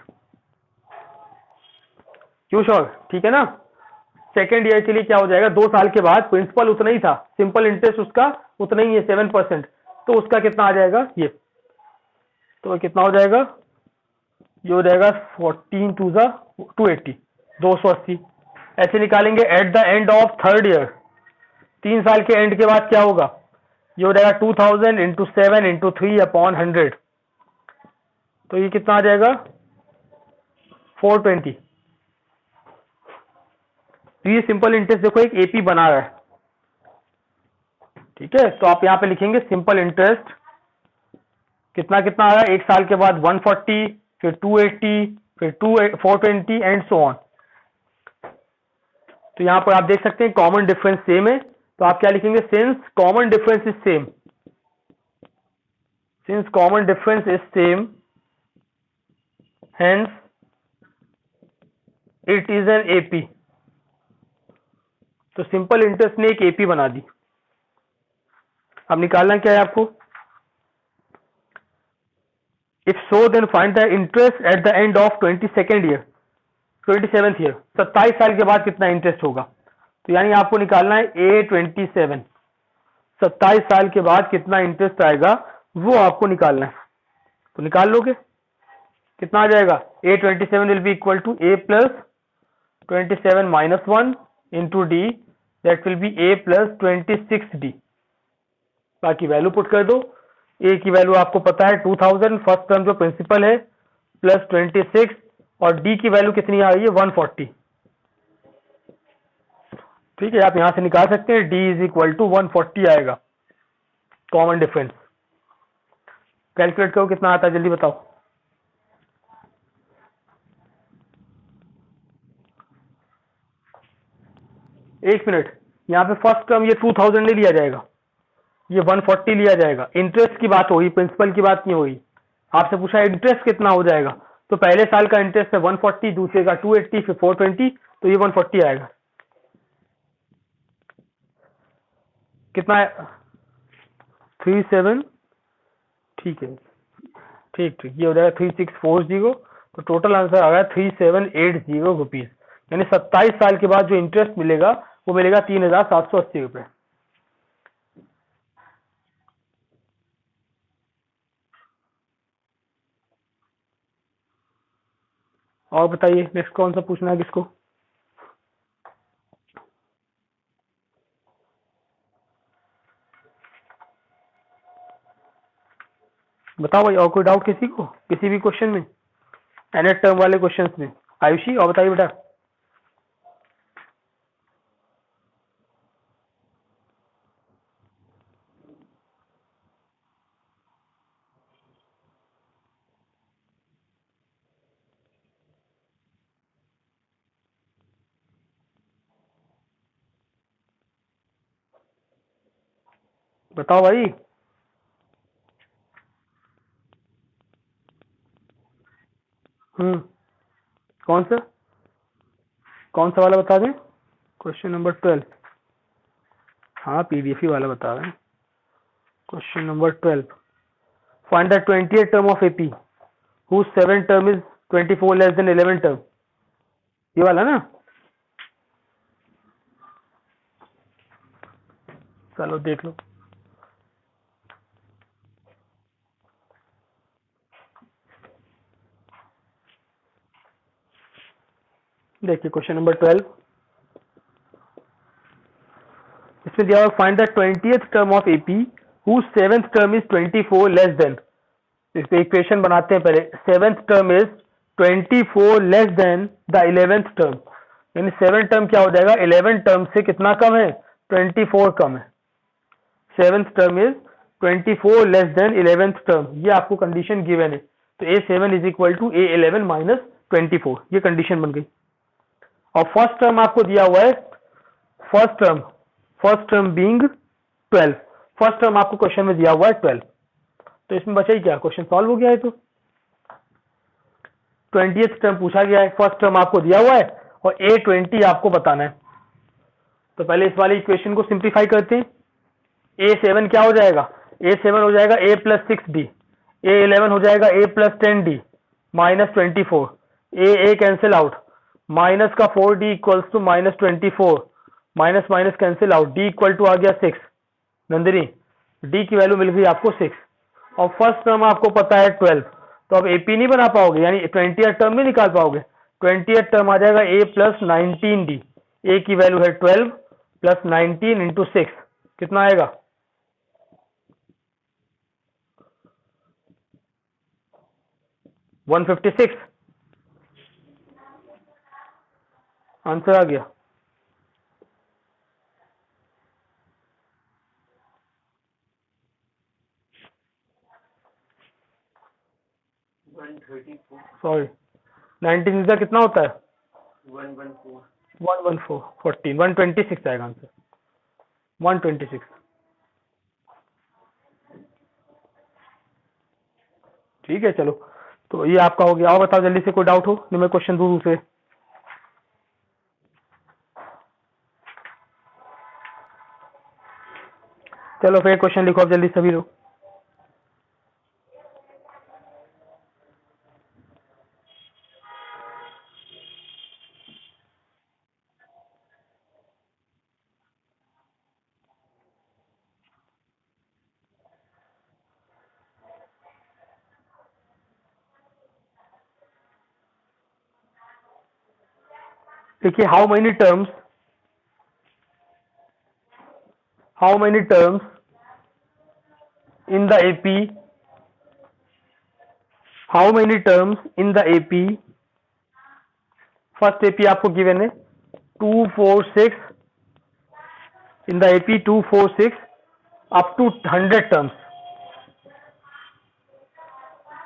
क्यों श्योर? ठीक है ना? सेकेंड ईयर के लिए क्या हो जाएगा? 2 साल के बाद प्रिंसिपल उतना ही था, सिंपल इंटरेस्ट उसका उतना ही है 7%, तो उसका कितना आ जाएगा ये? तो कितना हो जाएगा? ये हो जाएगा 14 टू 280, 280। ऐसे निकालेंगे eight the end of third year, 3 साल के एंड के बाद क्या होगा? ये हो जाएगा 2000 इंटू 7 इंटू 3 अपॉन 100, तो ये कितना आ जाएगा? 420। तो ये सिंपल इंटरेस्ट देखो एक AP बना रहा है। ठीक है, तो आप यहाँ पे लिखेंगे सिंपल इंटरेस्ट कितना कितना आ रहा है 1 साल के बाद? 140, फिर 280, फिर 420 एंड सो ऑन। तो यहाँ पर आप देख सकते हैं कॉमन डिफरेंस सेम है, तो आप क्या लिखेंगे? Since common difference is same, since common difference is same hence it is an AP। तो सिंपल इंटरेस्ट ने एक एपी बना दी। अब निकालना क्या है आपको, if so then find the interest at the end of 22nd year, 27th year, 27 साल के बाद कितना इंटरेस्ट होगा। तो यानी आपको निकालना है A27, 27 साल के बाद कितना इंटरेस्ट आएगा वो आपको निकालना है। तो निकाल लोगे, कितना आ जाएगा, A27 will be equal to A plus 27 minus 1 into d, that will be A plus 26D। बाकी वैल्यू पुट कर दो। ए की वैल्यू आपको पता है 2000, फर्स्ट टर्म जो प्रिंसिपल है, प्लस 26, और डी की वैल्यू कितनी आ रही है 140। ठीक है, आप यहां से निकाल सकते हैं, डी इज इक्वल टू 140 आएगा, कॉमन डिफरेंस। कैलकुलेट करो कितना आता है, जल्दी बताओ। एक मिनट, यहाँ पे फर्स्ट टर्म ये 2000 नहीं लिया जाएगा, ये 140 लिया जाएगा। इंटरेस्ट की बात होगी, प्रिंसिपल की बात नहीं होगी। आपसे पूछा इंटरेस्ट कितना हो जाएगा, तो पहले साल का इंटरेस्ट है 140, दूसरे का 280, फिर 420, तो ये 140 आएगा। कितना है, 37, ठीक है, ठीक ठीक, ये हो जाएगा 3640। तो टोटल आंसर आ गया 3780 रुपीज। यानी 27 साल के बाद जो इंटरेस्ट मिलेगा वो मिलेगा 3780 रुपए। और बताइए नेक्स्ट कौन सा पूछना है किसको। बताओ भाई, और कोई डाउट किसी को, किसी भी क्वेश्चन में, एनेट टर्म वाले क्वेश्चंस में। आयुषी, और बताइए बेटा। बताओ भाई। कौन सा, कौन सा वाला बता दें। क्वेश्चन नंबर 12, हाँ पीडीएफ ही वाला बता रहे हैं। Question number 12, find the 20th term of AP whose 7th term is 24 less than 11th term, ये वाला ना। चलो देख लो। देखिए क्वेश्चन नंबर 12, इसमें दिया हुआ find the 20th term of AP whose 7th term is 24 less than. इस पे इक्वेशन बनाते हैं पहले। 7th term is 24 less than the 11th term, यानी 7th टर्म क्या हो जाएगा, 11th टर्म से कितना कम है, 24 कम है। 7th term is 24 less than 11th term, ये आपको कंडीशन गिवन है। तो A7 is equal to A11 minus 24, ये कंडीशन बन गई। और फर्स्ट टर्म आपको दिया हुआ है, first term being 12, first term आपको क्वेश्चन में दिया हुआ है 12। तो इसमें बचा ही क्या, क्वेश्चन सॉल्व हो गया है। तो 20th टर्म पूछा गया है, फर्स्ट टर्म आपको दिया हुआ है और A20 आपको बताना है। तो पहले इस वाले इक्वेशन को सिंप्लीफाई करते हैं। A7 क्या हो जाएगा, A7 हो जाएगा A प्लस 6D, A11 हो जाएगा A plus 10D minus 24, A cancel out, minus का 4D equals to minus 24, minus minus cancel out, D equal to आ गया 6। नंदिनी, D की वैल्यू मिल गई आपको 6, और फर्स्ट टर्म आपको पता है 12। तो अब AP नहीं बना पाओगे, यानी 20th टर्म नहीं निकाल पाओगे। 20th टर्म आ जाएगा A प्लस 19D, A की वैल्यू है 12 प्लस 19 इंटू 6, कितना आएगा, 156। आंसर आ गया। सॉरी, 19 का कितना होता है, 114, 14, 126 आएगा आंसर, 126। ठीक है चलो, तो ये आपका हो गया। और बताओ जल्दी से, कोई डाउट हो तो मैं क्वेश्चन दूं दूसरे। चलो फिर क्वेश्चन लिखो आप जल्दी सभी लोग। देखिए, how many terms in the AP, how many terms in the AP, first AP आपको गिवन है 246, in the AP 246 up to 100 terms,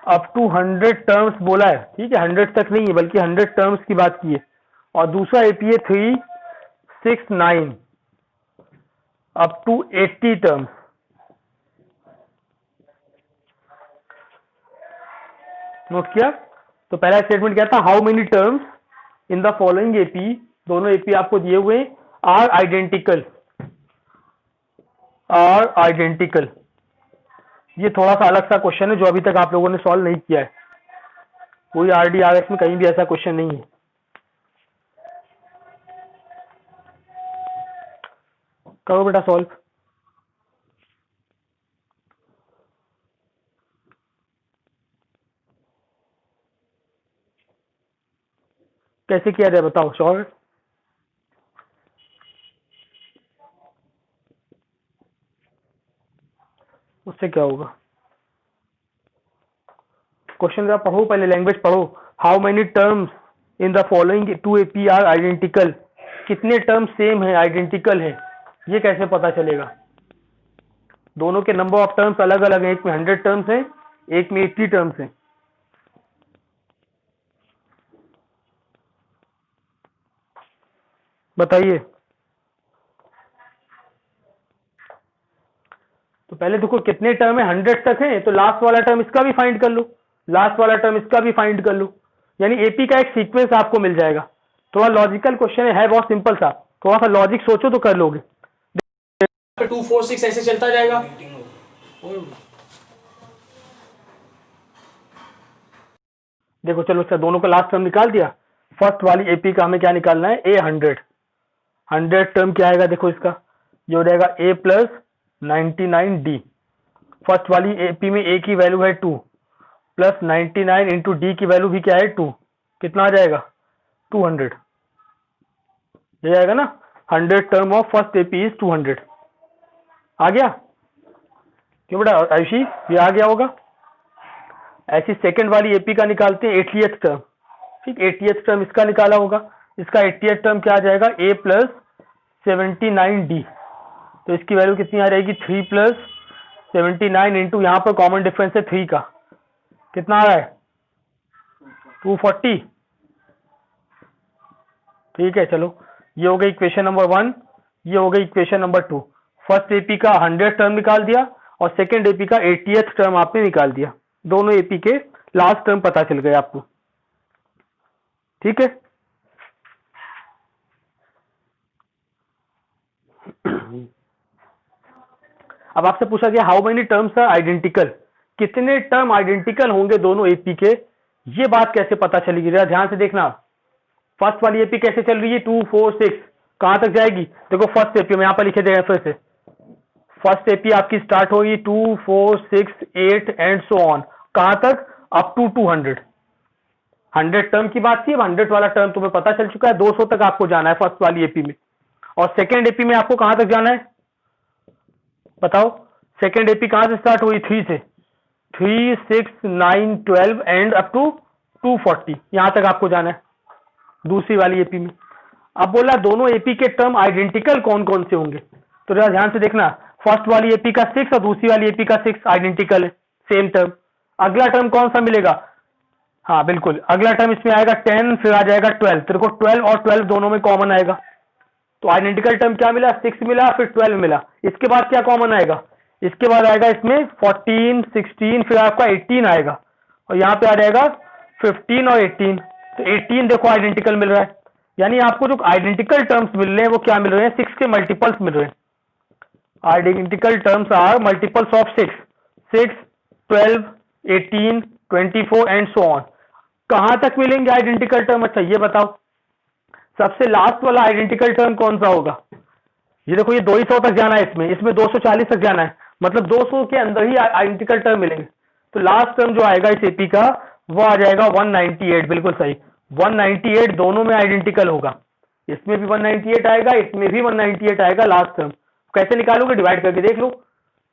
up to 100 terms बोला है, ठीक है, 100 तक नहीं है बल्कि 100 टर्म्स की बात की है। और दूसरा AP है 369 अप टू 80 टर्म्स। नोट किया? तो पहला स्टेटमेंट क्या था, how many terms in the following AP, दोनों एपी आपको दिए हुए आर आइडेंटिकल, ये थोड़ा सा अलग सा क्वेश्चन है जो अभी तक आप लोगों ने सॉल्व नहीं किया है। कोई RDRS में कहीं भी ऐसा क्वेश्चन नहीं है। करो बेटा सॉल्व। कैसे किया जाए बताओ श्योर? उससे क्या होगा? क्वेश्चन जरा पढ़ो, पहले लैंग्वेज पढ़ो। How many terms in the following two AP are identical, कितने टर्म सेम है, आइडेंटिकल है, ये कैसे पता चलेगा? दोनों के नंबर ऑफ टर्म्स अलग अलग हैं, एक में 100 टर्म्स है, एक में 80 टर्म्स है। बताइए। तो पहले देखो कितने टर्म है, 100 तक है, तो लास्ट वाला टर्म इसका भी फाइंड कर लो, लास्ट वाला टर्म इसका भी फाइंड कर लो, यानी एपी का एक सीक्वेंस आपको मिल जाएगा। थोड़ा लॉजिकल क्वेश्चन है बहुत सिंपल सा, थोड़ा सा लॉजिक सोचो तो कर लोगे। 246 ऐसे चलता जाएगा। देखो चलो इसका दोनों का लास्ट टर्म निकाल दिया। फर्स्ट वाली एपी का हमें क्या निकालना है, ए 100 टर्म क्या आएगा, देखो इसका ये हो जाएगा ए प्लस 99 डी। फर्स्ट वाली एपी में ए की वैल्यू है 2 प्लस 99 इंटू डी की वैल्यू भी क्या है 2, कितना आ जाएगा 200, ये आएगा ना। 100 term of first AP is 200। आ गया? क्यों बेटा आयुषी, ये आ गया होगा। ऐसी सेकंड वाली एपी का निकालते हैं 80th टर्म, ठीक, 80th टर्म इसका निकाला होगा, इसका 80th टर्म क्या आ जाएगा, ए प्लस 79 डी। तो इसकी वैल्यू कितनी आ जाएगी, 3 प्लस 79 इंटू यहाँ पर कॉमन डिफरेंस है 3 का, कितना आ रहा है 240। ठीक है, चलो ये हो गई इक्वेशन नंबर 1, ये हो गई इक्वेशन नंबर 2। फर्स्ट एपी का 100 टर्म निकाल दिया और सेकेंड एपी का 80th टर्म आपने निकाल दिया, दोनों एपी के लास्ट टर्म पता चल गए आपको। ठीक है, अब आपसे पूछा गया how many terms are identical, कितने टर्म आइडेंटिकल होंगे दोनों एपी के, ये बात कैसे पता चलेगी, जरा ध्यान से देखना। फर्स्ट वाली एपी कैसे चल रही है, 246, कहां तक जाएगी, देखो फर्स्ट एपी में यहां पर लिखे जाएगा फिर से, फर्स्ट एपी आपकी स्टार्ट होगी 2 4 6 8 एंड सो ऑन, कहां तक, अप टू 200। 100 टर्म की बात थी, अब 100 वाला टर्म तुम्हें पता चल चुका है, 200 तक आपको जाना है फर्स्ट वाली एपी में। और सेकेंड एपी में आपको कहां तक जाना है बताओ, सेकेंड एपी कहां से स्टार्ट हुई, 3 से, 3 6 9 12 एंड अप टू 240, यहां तक आपको जाना है दूसरी वाली एपी में। अब बोला दोनों एपी के टर्म आइडेंटिकल कौन कौन से होंगे, तो जरा ध्यान से देखना, फर्स्ट वाली एपी का 6 और दूसरी वाली एपी का 6 आइडेंटिकल है, सेम टर्म। अगला टर्म कौन सा मिलेगा, हाँ बिल्कुल, अगला टर्म इसमें आएगा 10, फिर आ जाएगा 12, तेरे को 12 और 12 दोनों में कॉमन आएगा, तो आइडेंटिकल टर्म क्या मिला, 6 मिला फिर 12 मिला। इसके बाद क्या कॉमन आएगा, इसके बाद आएगा इसमें 14 16 फिर आपका 18 आएगा, और यहाँ पे आ जाएगा 15 और 18, तो 18 देखो आइडेंटिकल मिल रहा है, यानी आपको जो आइडेंटिकल टर्म्स मिल रहे हैं वो क्या मिल रहे हैं, 6 के मल्टीपल्स मिल रहे हैं। Identical terms are multiples of 6, 12, 18, 24 and so on. कहां तक मिलेंगे आइडेंटिकल टर्म? अच्छा ये बताओ, सबसे लास्ट वाला आइडेंटिकल टर्म कौन सा होगा? ये देखो, ये 200 तक जाना है, इसमें 240 तक जाना है, मतलब 200 के अंदर ही आइडेंटिकल टर्म मिलेंगे। तो लास्ट टर्म जो आएगा इस एपी का वो आ जाएगा 198। बिल्कुल सही, 198 दोनों में आइडेंटिकल होगा, इसमें भी 198 आएगा, इसमें भी 198 आएगा लास्ट टर्म। कैसे निकालोगे? डिवाइड करके देख लो,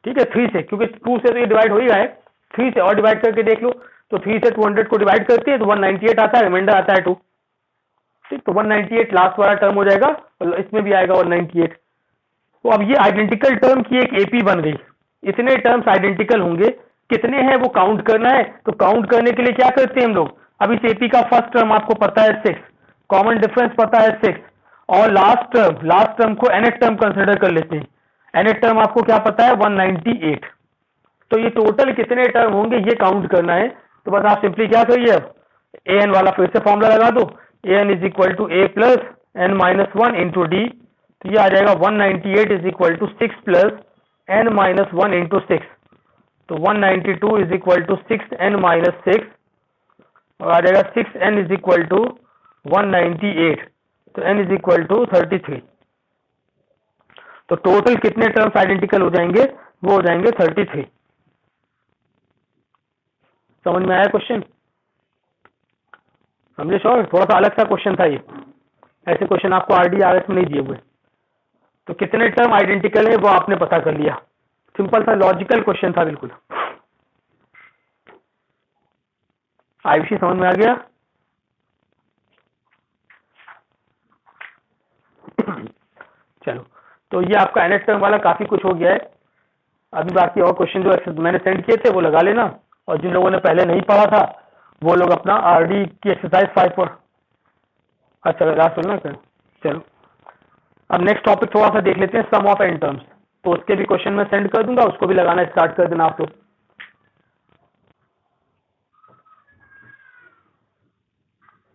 ठीक है, 3 से, क्योंकि 2 से तो ये डिवाइड हो ही रहा है, 3 से और डिवाइड करके देख लो। तो 3 से 200 को डिवाइड करते हैं तो 198 आता है, रिमाइंडर आता है 2, ठीक। तो 198 लास्ट वाला टर्म हो जाएगा, और इसमें भी आएगा 198। तो अब ये आइडेंटिकल टर्म की एक एपी बन गई। इतने टर्म्स आइडेंटिकल होंगे, कितने हैं वो काउंट करना है। तो काउंट करने के लिए क्या करते हैं हम लोग? अब इस एपी का फर्स्ट टर्म आपको पता है 6, कॉमन डिफरेंस पता है 6, और लास्ट टर्म को nth टर्म कंसिडर कर लेते हैं। nth टर्म आपको क्या पता है? 198। तो ये टोटल कितने टर्म होंगे ये काउंट करना है। तो बस आप सिंपली क्या करिए, अब an वाला फिर से फॉर्मूला लगा दो, an is equal to a plus n minus 1 into D. तो ये आ जाएगा 198 is equal to 6 plus n minus 1 into 6। तो 192 is equal to 6n minus 6, और आ जाएगा 6n इज इक्वल टू 198। तो n इज इक्वल टू 33। तो टोटल कितने टर्म्स आइडेंटिकल हो जाएंगे? वो हो जाएंगे 33। समझ में आया क्वेश्चन? समझे श्योर? थोड़ा सा अलग सा क्वेश्चन था ये, ऐसे क्वेश्चन आपको RDRS में नहीं दिए हुए। तो कितने टर्म आइडेंटिकल है वो आपने पता कर लिया, सिंपल सा लॉजिकल क्वेश्चन था बिल्कुल। आयुषी समझ में आ गया? चलो, तो ये आपका nth टर्म वाला काफी कुछ हो गया है। अभी बाकी और क्वेश्चन जो मैंने सेंड किए थे वो लगा लेना, और जिन लोगों ने पहले नहीं पढ़ा था वो लोग अपना RD की एक्सरसाइज 5 पर, अच्छा लास्ट सुनना कर। चलो, अब नेक्स्ट टॉपिक थोड़ा सा देख लेते हैं, सम ऑफ n टर्म्स। तो उसके भी क्वेश्चन मैं सेंड कर दूंगा, उसको भी लगाना स्टार्ट कर देना आप लोग।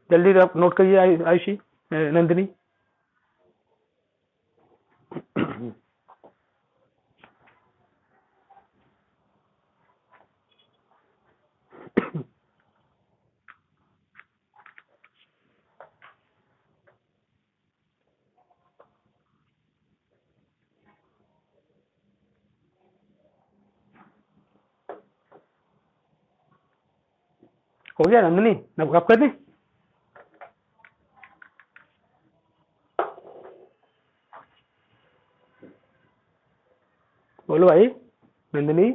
जल्दी नोट करिए आयुषी, नंदिनी। हो गया नंदिनी? अब कर दें? बोलो भाई नंदिनी।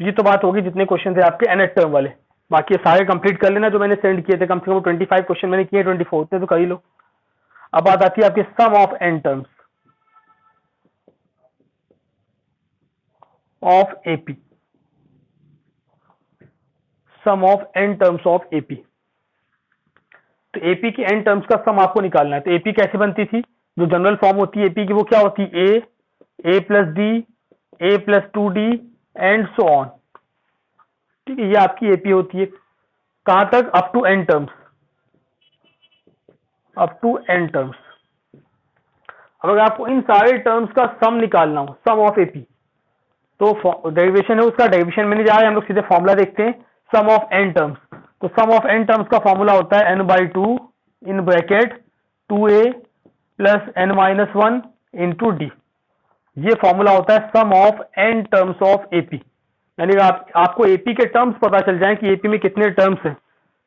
तो ये तो बात होगी जितने क्वेश्चन थे आपके nth टर्म वाले, बाकी सारे कंप्लीट कर लेना जो मैंने सेंड किए थे। कम से कम 25 क्वेश्चन मैंने किए, 24 उतने तो कर ही लो। अब बात आती है आपके sum of n terms of AP. Sum of n terms of AP. तो एपी की n टर्म्स का सम आपको निकालना है। तो एपी कैसे बनती थी? जो जनरल फॉर्म होती है एपी की वो क्या होती है? A plus D, A plus 2d and so on, ठीक है। ये आपकी एपी होती है। कहां तक? Up to n terms, up to n terms. अब अगर आपको इन सारे टर्म्स का सम निकालना हो, सम ऑफ एपी, तो डेरिवेशन है उसका, डेरिवेशन में नहीं जा रहे हम लोग, सीधे फॉर्मूला देखते हैं। सम ऑफ n टर्म्स, तो सम ऑफ n टर्म्स का फॉर्मूला होता है n/2 in bracket 2a plus n minus 1 into D. ये फॉर्मूला होता है sum of n terms of AP. यानी आपको एपी के टर्म्स पता चल जाए कि एपी में कितने टर्म्स हैं,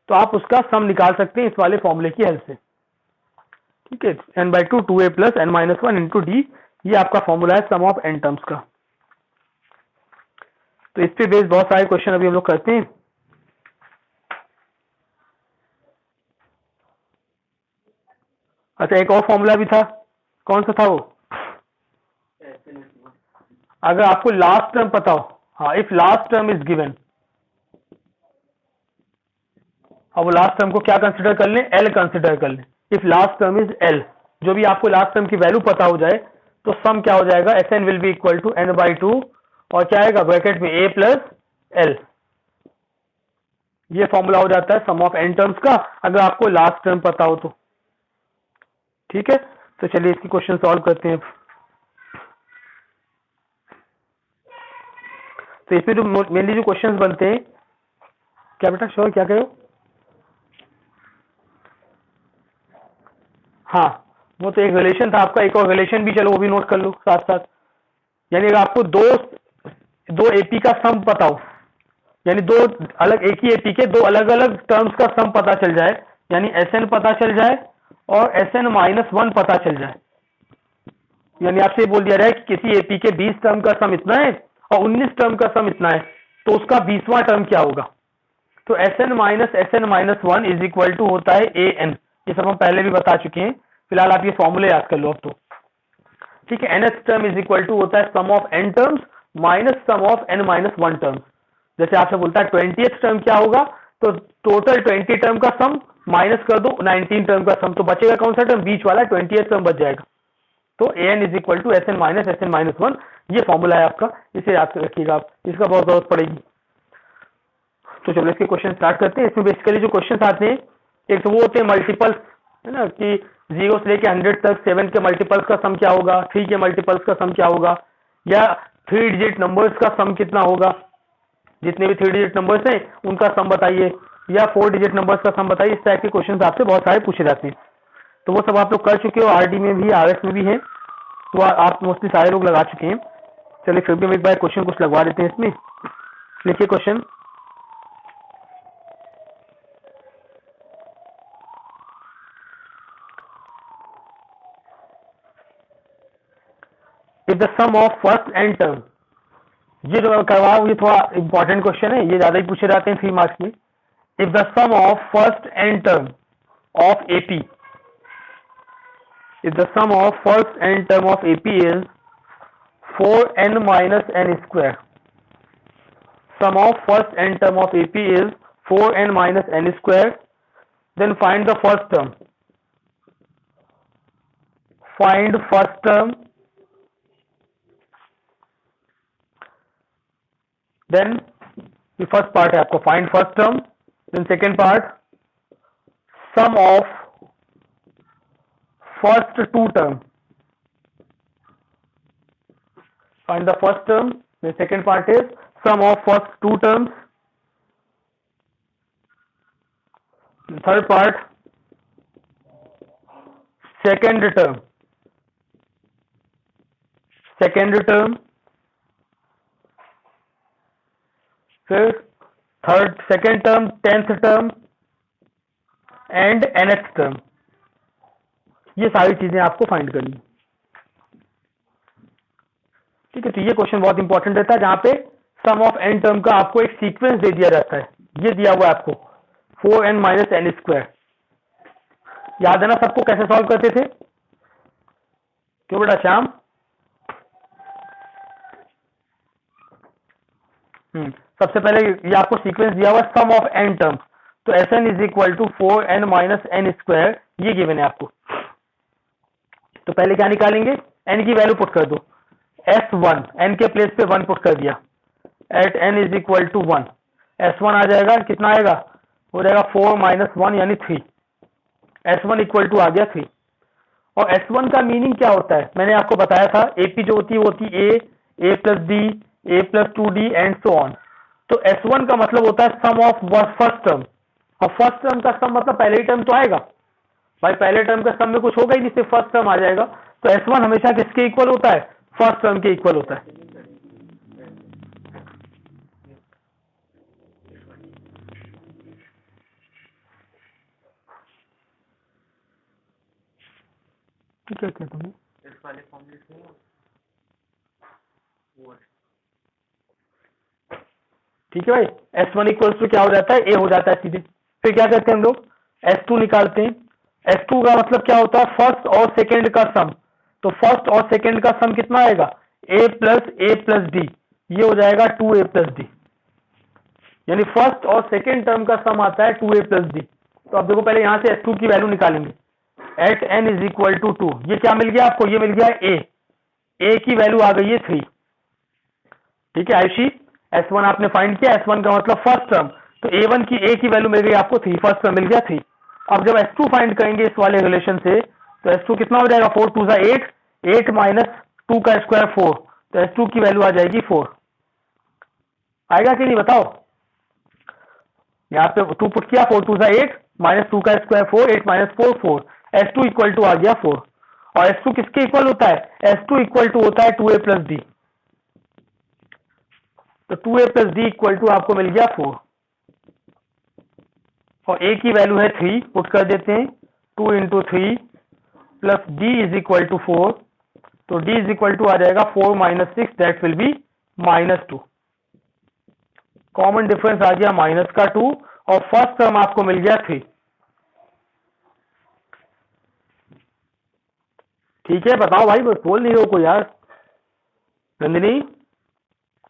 तो आप उसका सम निकाल सकते हैं इस वाले फॉर्मूले की हेल्प से, ठीक है। n/2 2a plus n minus 1 into D, ये आपका फॉर्मूला है सम ऑफ n टर्म्स का। तो इस पे बेस्ड बहुत सारे क्वेश्चन अभी हम लोग करते हैं। अच्छा, एक और फॉर्मूला भी था, कौन सा था वो? अगर आपको लास्ट टर्म पता हो, हाँ, if last term is given, अब लास्ट टर्म को क्या कंसिडर कर लें? एल कंसिडर कर लें। If last term is L, जो भी आपको लास्ट टर्म की वैल्यू पता हो जाए तो सम क्या हो जाएगा? Sn will be equal to n/2, और क्या आएगा ब्रैकेट में a प्लस एल, ये फॉर्मूला हो जाता है सम ऑफ n टर्म्स का, अगर आपको लास्ट टर्म पता हो तो। ठीक है, तो चलिए इसकी क्वेश्चन सॉल्व करते हैं। तो इसमें जो मेनली जो क्वेश्चंस बनते हैं, क्या बेटा श्योर क्या कहो? हाँ, वो तो एक रिलेशन था आपका, एक और रिलेशन भी चलो वो भी नोट कर लो साथ साथ। यानी अगर आपको दो एपी का सम पता हो, यानी दो अलग एक ही एपी के दो अलग अलग टर्म्स का सम पता चल जाए, यानी एसएन पता चल जाए और SN-1 पता चल जाए, यानी आपसे बोल दिया जाए कि किसी एपी के 20 टर्म का सम इतना है और 19 टर्म का सम इतना है, तो उसका 20वां टर्म क्या होगा? तो SN-1 इज इक्वल टू होता है AN। ये सब हम पहले भी बता चुके हैं, फिलहाल आप ये फॉर्मूले याद कर लो अब तो। ठीक है, nth term is equal to होता है sum of n terms minus sum of n-1 terms. जैसे आपसे बोलता है 20th टर्म क्या होगा, तो टोटल 20 टर्म का सम माइनस कर दो 19 टर्म का सम, तो बचेगा कौन सा टर्म? बीच वाला 20th टर्म बच जाएगा। तो an is equal to SN-1, ये फॉर्मूला है आपका, इसे याद रखिएगा आप, इसका बहुत जरूरत पड़ेगी। तो चलो इसके क्वेश्चन स्टार्ट करते हैं। इसमें बेसिकली जो क्वेश्चन आते हैं, एक तो वो होते हैं मल्टीपल्स, है ना, कि 0 से लेके 100 तक 7 के मल्टीपल्स का सम क्या होगा, 3 के मल्टीपल्स का सम क्या होगा, या 3 डिजिट नंबर्स का सम कितना होगा, जितने भी 3 डिजिट नंबर्स हैं उनका सम बताइए, या 4 डिजिट नंबर्स का सम बताइए। इस टाइप के क्वेश्चन आपसे बहुत सारे पूछे जाते हैं, तो वो सब आप लोग कर चुके हो, आरडी में भी आरएस में भी है, तो आप मोस्टली सारे लोग लगा चुके हैं। चलिए फिर भी हम एक बार क्वेश्चन कुछ लगवा देते हैं इसमें। लिखिए question, if the sum of first n term, ये जो करवाओ ये थोड़ा इंपॉर्टेंट क्वेश्चन है, ये ज्यादा ही पूछे जाते हैं 3 मार्क्स में। If the sum of first n term of AP, if the sum of first n term of AP is 4n minus n square, sum of first n term of AP is 4n minus n square, then find the first term. Find first term, then the first part है आपको find first term, then second part sum of first two term, find the first term, the second part is sum of first two terms, the third part second term, फिर third second term, 10th term and nth term. ये सारी चीजें आपको फाइंड करनी। ठीक है, तो ये क्वेश्चन बहुत इंपॉर्टेंट रहता है, जहां पे सम ऑफ n टर्म का आपको एक सीक्वेंस दे दिया जाता है। ये दिया हुआ है आपको 4n माइनस n स्क्वायर। याद है ना सबको कैसे सॉल्व करते थे? क्यों बेटा श्याम? सबसे पहले ये आपको सीक्वेंस दिया हुआ सम ऑफ n टर्म, तो Sn is equal to 4n minus n square, ये गिवन है आपको। तो पहले क्या निकालेंगे? n की वैल्यू पुट कर दो, S1 n के प्लेस पे 1 पुट कर दिया, at n is equal to 1, S1 आ जाएगा, कितना आएगा? हो जाएगा 4 माइनस 1 यानी 3, S1 इक्वल टू आ गया 3। और S1 का मीनिंग क्या होता है? मैंने आपको बताया था, AP जो होती है वो होती है A plus D, A plus 2D and so on. तो S1 का मतलब होता है सम ऑफ फर्स्ट टर्म, और फर्स्ट टर्म का सम मतलब पहले ही टर्म तो आएगा भाई, पहले टर्म का सम में कुछ होगा ही नहीं, सिर्फ फर्स्ट टर्म आ जाएगा। तो S1 हमेशा किसके इक्वल होता है? फर्स्ट टर्म के इक्वल होता है। क्या क्या तुमने ठीक है भाई, S1 इक्वल्स टू क्या हो जाता है? A हो जाता है सीधे। फिर क्या करते हैं हम लोग? S2 निकालते हैं। S2 का मतलब क्या होता है? फर्स्ट और सेकंड का सम। तो फर्स्ट और सेकंड का सम कितना आएगा? A प्लस D, ये हो जाएगा 2A प्लस D, यानी फर्स्ट और सेकंड टर्म का सम आता है 2A प्लस D। तो आप देखो पहले यहां से S2 की वैल्यू निकालेंगे, at n is equal to 2, ये क्या मिल गया आपको? ये मिल गया A की वैल्यू आ गई है 3। ठीक है आयुषी, S1 आपने फाइंड किया, S1 का मतलब फर्स्ट टर्म, तो ए की वैल्यू मिल गई आपको 3, फर्स्ट टर्म मिल गया 3। अब जब S2 फाइंड करेंगे इस वाले रिलेशन से, तो S2 कितना हो जाएगा, 4 2 8, 8 माइनस 2 का स्क्वायर 4, तो S2 की वैल्यू आ जाएगी 4। आएगा कि नहीं बताओ? यहाँ पे 2 पुट किया, 4 2 8 माइनस 2 का square 4, 8 minus 4 4, S2 equal to आ गया 4। और S2 किसके इक्वल होता है, S2 इक्वल टू होता है 2a प्लस डी। तो 2a plus D equal to आपको मिल गया 4, और a की वैल्यू है 3, पुट कर देते हैं, 2 into 3 plus d is equal to 4, तो d इज इक्वल टू आ जाएगा 4 minus 6, that will be -2। Common difference आ गया माइनस का 2, और फर्स्ट टर्म आपको मिल गया 3। ठीक है, बताओ भाई, बस बोल नहीं रहे हो कोई यार। नंदिनी,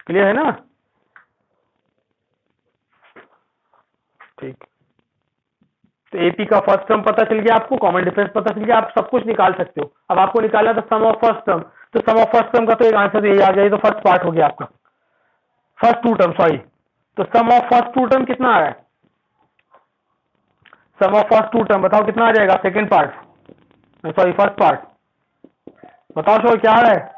क्लियर है ना? ठीक, तो एपी का फर्स्ट टर्म पता चल गया आपको, कॉमन डिफरेंस पता चल गया, आप सब कुछ निकाल सकते हो। अब आपको निकालना था सम ऑफ फर्स्ट टर्म, तो सम ऑफ फर्स्ट टर्म का तो एक आंसर यही आ गया, तो फर्स्ट पार्ट हो गया आपका, फर्स्ट टू टर्म, सॉरी। तो sum of first two term कितना आ रहा है, sum of first two term बताओ कितना आ जाएगा, second part, sorry first part, बताओ सर क्या आ रहा है?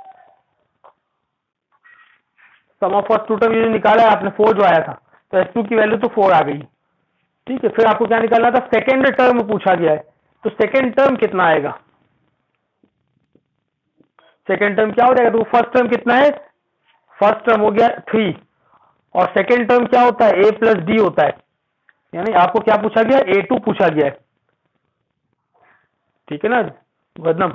Sum of first two term ये निकाला है आपने, 4 जो आया था, तो S2 की वैल्यू तो 4 आ गई। ठीक है, फिर आपको क्या निकालना था, सेकेंड टर्म पूछा गया है, तो सेकेंड टर्म कितना आएगा, सेकेंड टर्म क्या हो जाएगा, तो फर्स्ट टर्म कितना है, फर्स्ट टर्म हो गया 3, और सेकेंड टर्म क्या होता है, a प्लस डी होता है, यानी आपको क्या पूछा गया, A2 पूछा गया है। ठीक है ना बदनम,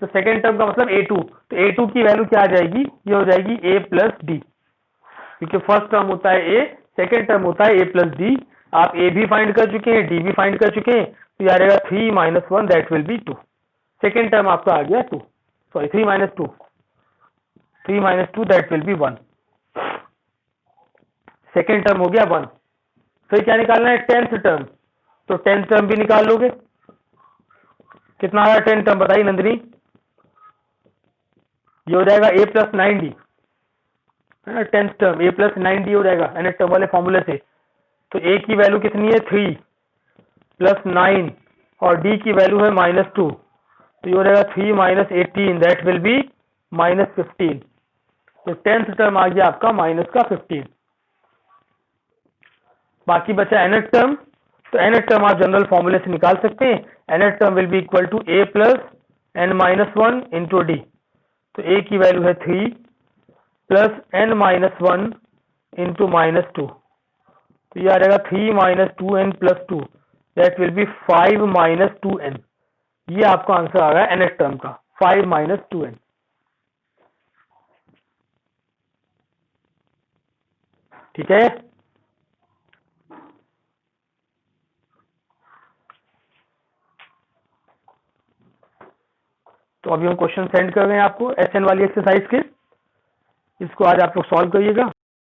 तो सेकेंड टर्म का मतलब A2, तो A2 की वैल्यू क्या आ जाएगी, ये हो जाएगी a प्लस डी, क्योंकि फर्स्ट टर्म होता है a, सेकेंड टर्म होता है a प्लस डी। आप a भी फाइंड कर चुके हैं, d भी फाइंड कर चुके हैं, तो ये आ जाएगा 3 minus 1, that will be 2। Second term आपका आ गया 2, sorry 3 minus 2, 3 minus 2 that will B 1, second term हो गया 1। फिर क्या निकालना है, टेंथ टर्म, तो टेंथ टर्म भी निकाल लोगे, कितना आ रहा है टेंथ टर्म बताइए नंदिनी, ये हो जाएगा a प्लस 9d, है ना, tenth term a plus 9d हो जाएगा nth टर्म वाले फॉर्मूले से। तो a की वैल्यू कितनी है 3 प्लस 9, और d की वैल्यू है -2, तो ये हो जाएगा 3 माइनस 18, दैट विल बी -15। तो टेंथ टर्म आ गया आपका माइनस का 15। बाकी बचा nth टर्म, तो nth टर्म आप जनरल फॉर्मूले से निकाल सकते हैं, nth term will be equal to a plus n minus 1 into D, तो a की वैल्यू है 3 प्लस n माइनस 1 इंटू -2, तो ये आ जाएगा 3 minus 2n plus 2, that will B 5 minus 2n। ये आपका आंसर आ रहा है nth टर्म का, 5 माइनस 2n। ठीक है, तो अभी हम क्वेश्चन सेंड कर रहे हैं आपको SN वाली एक्सरसाइज के, इसको आज आप लोग सॉल्व करिएगा।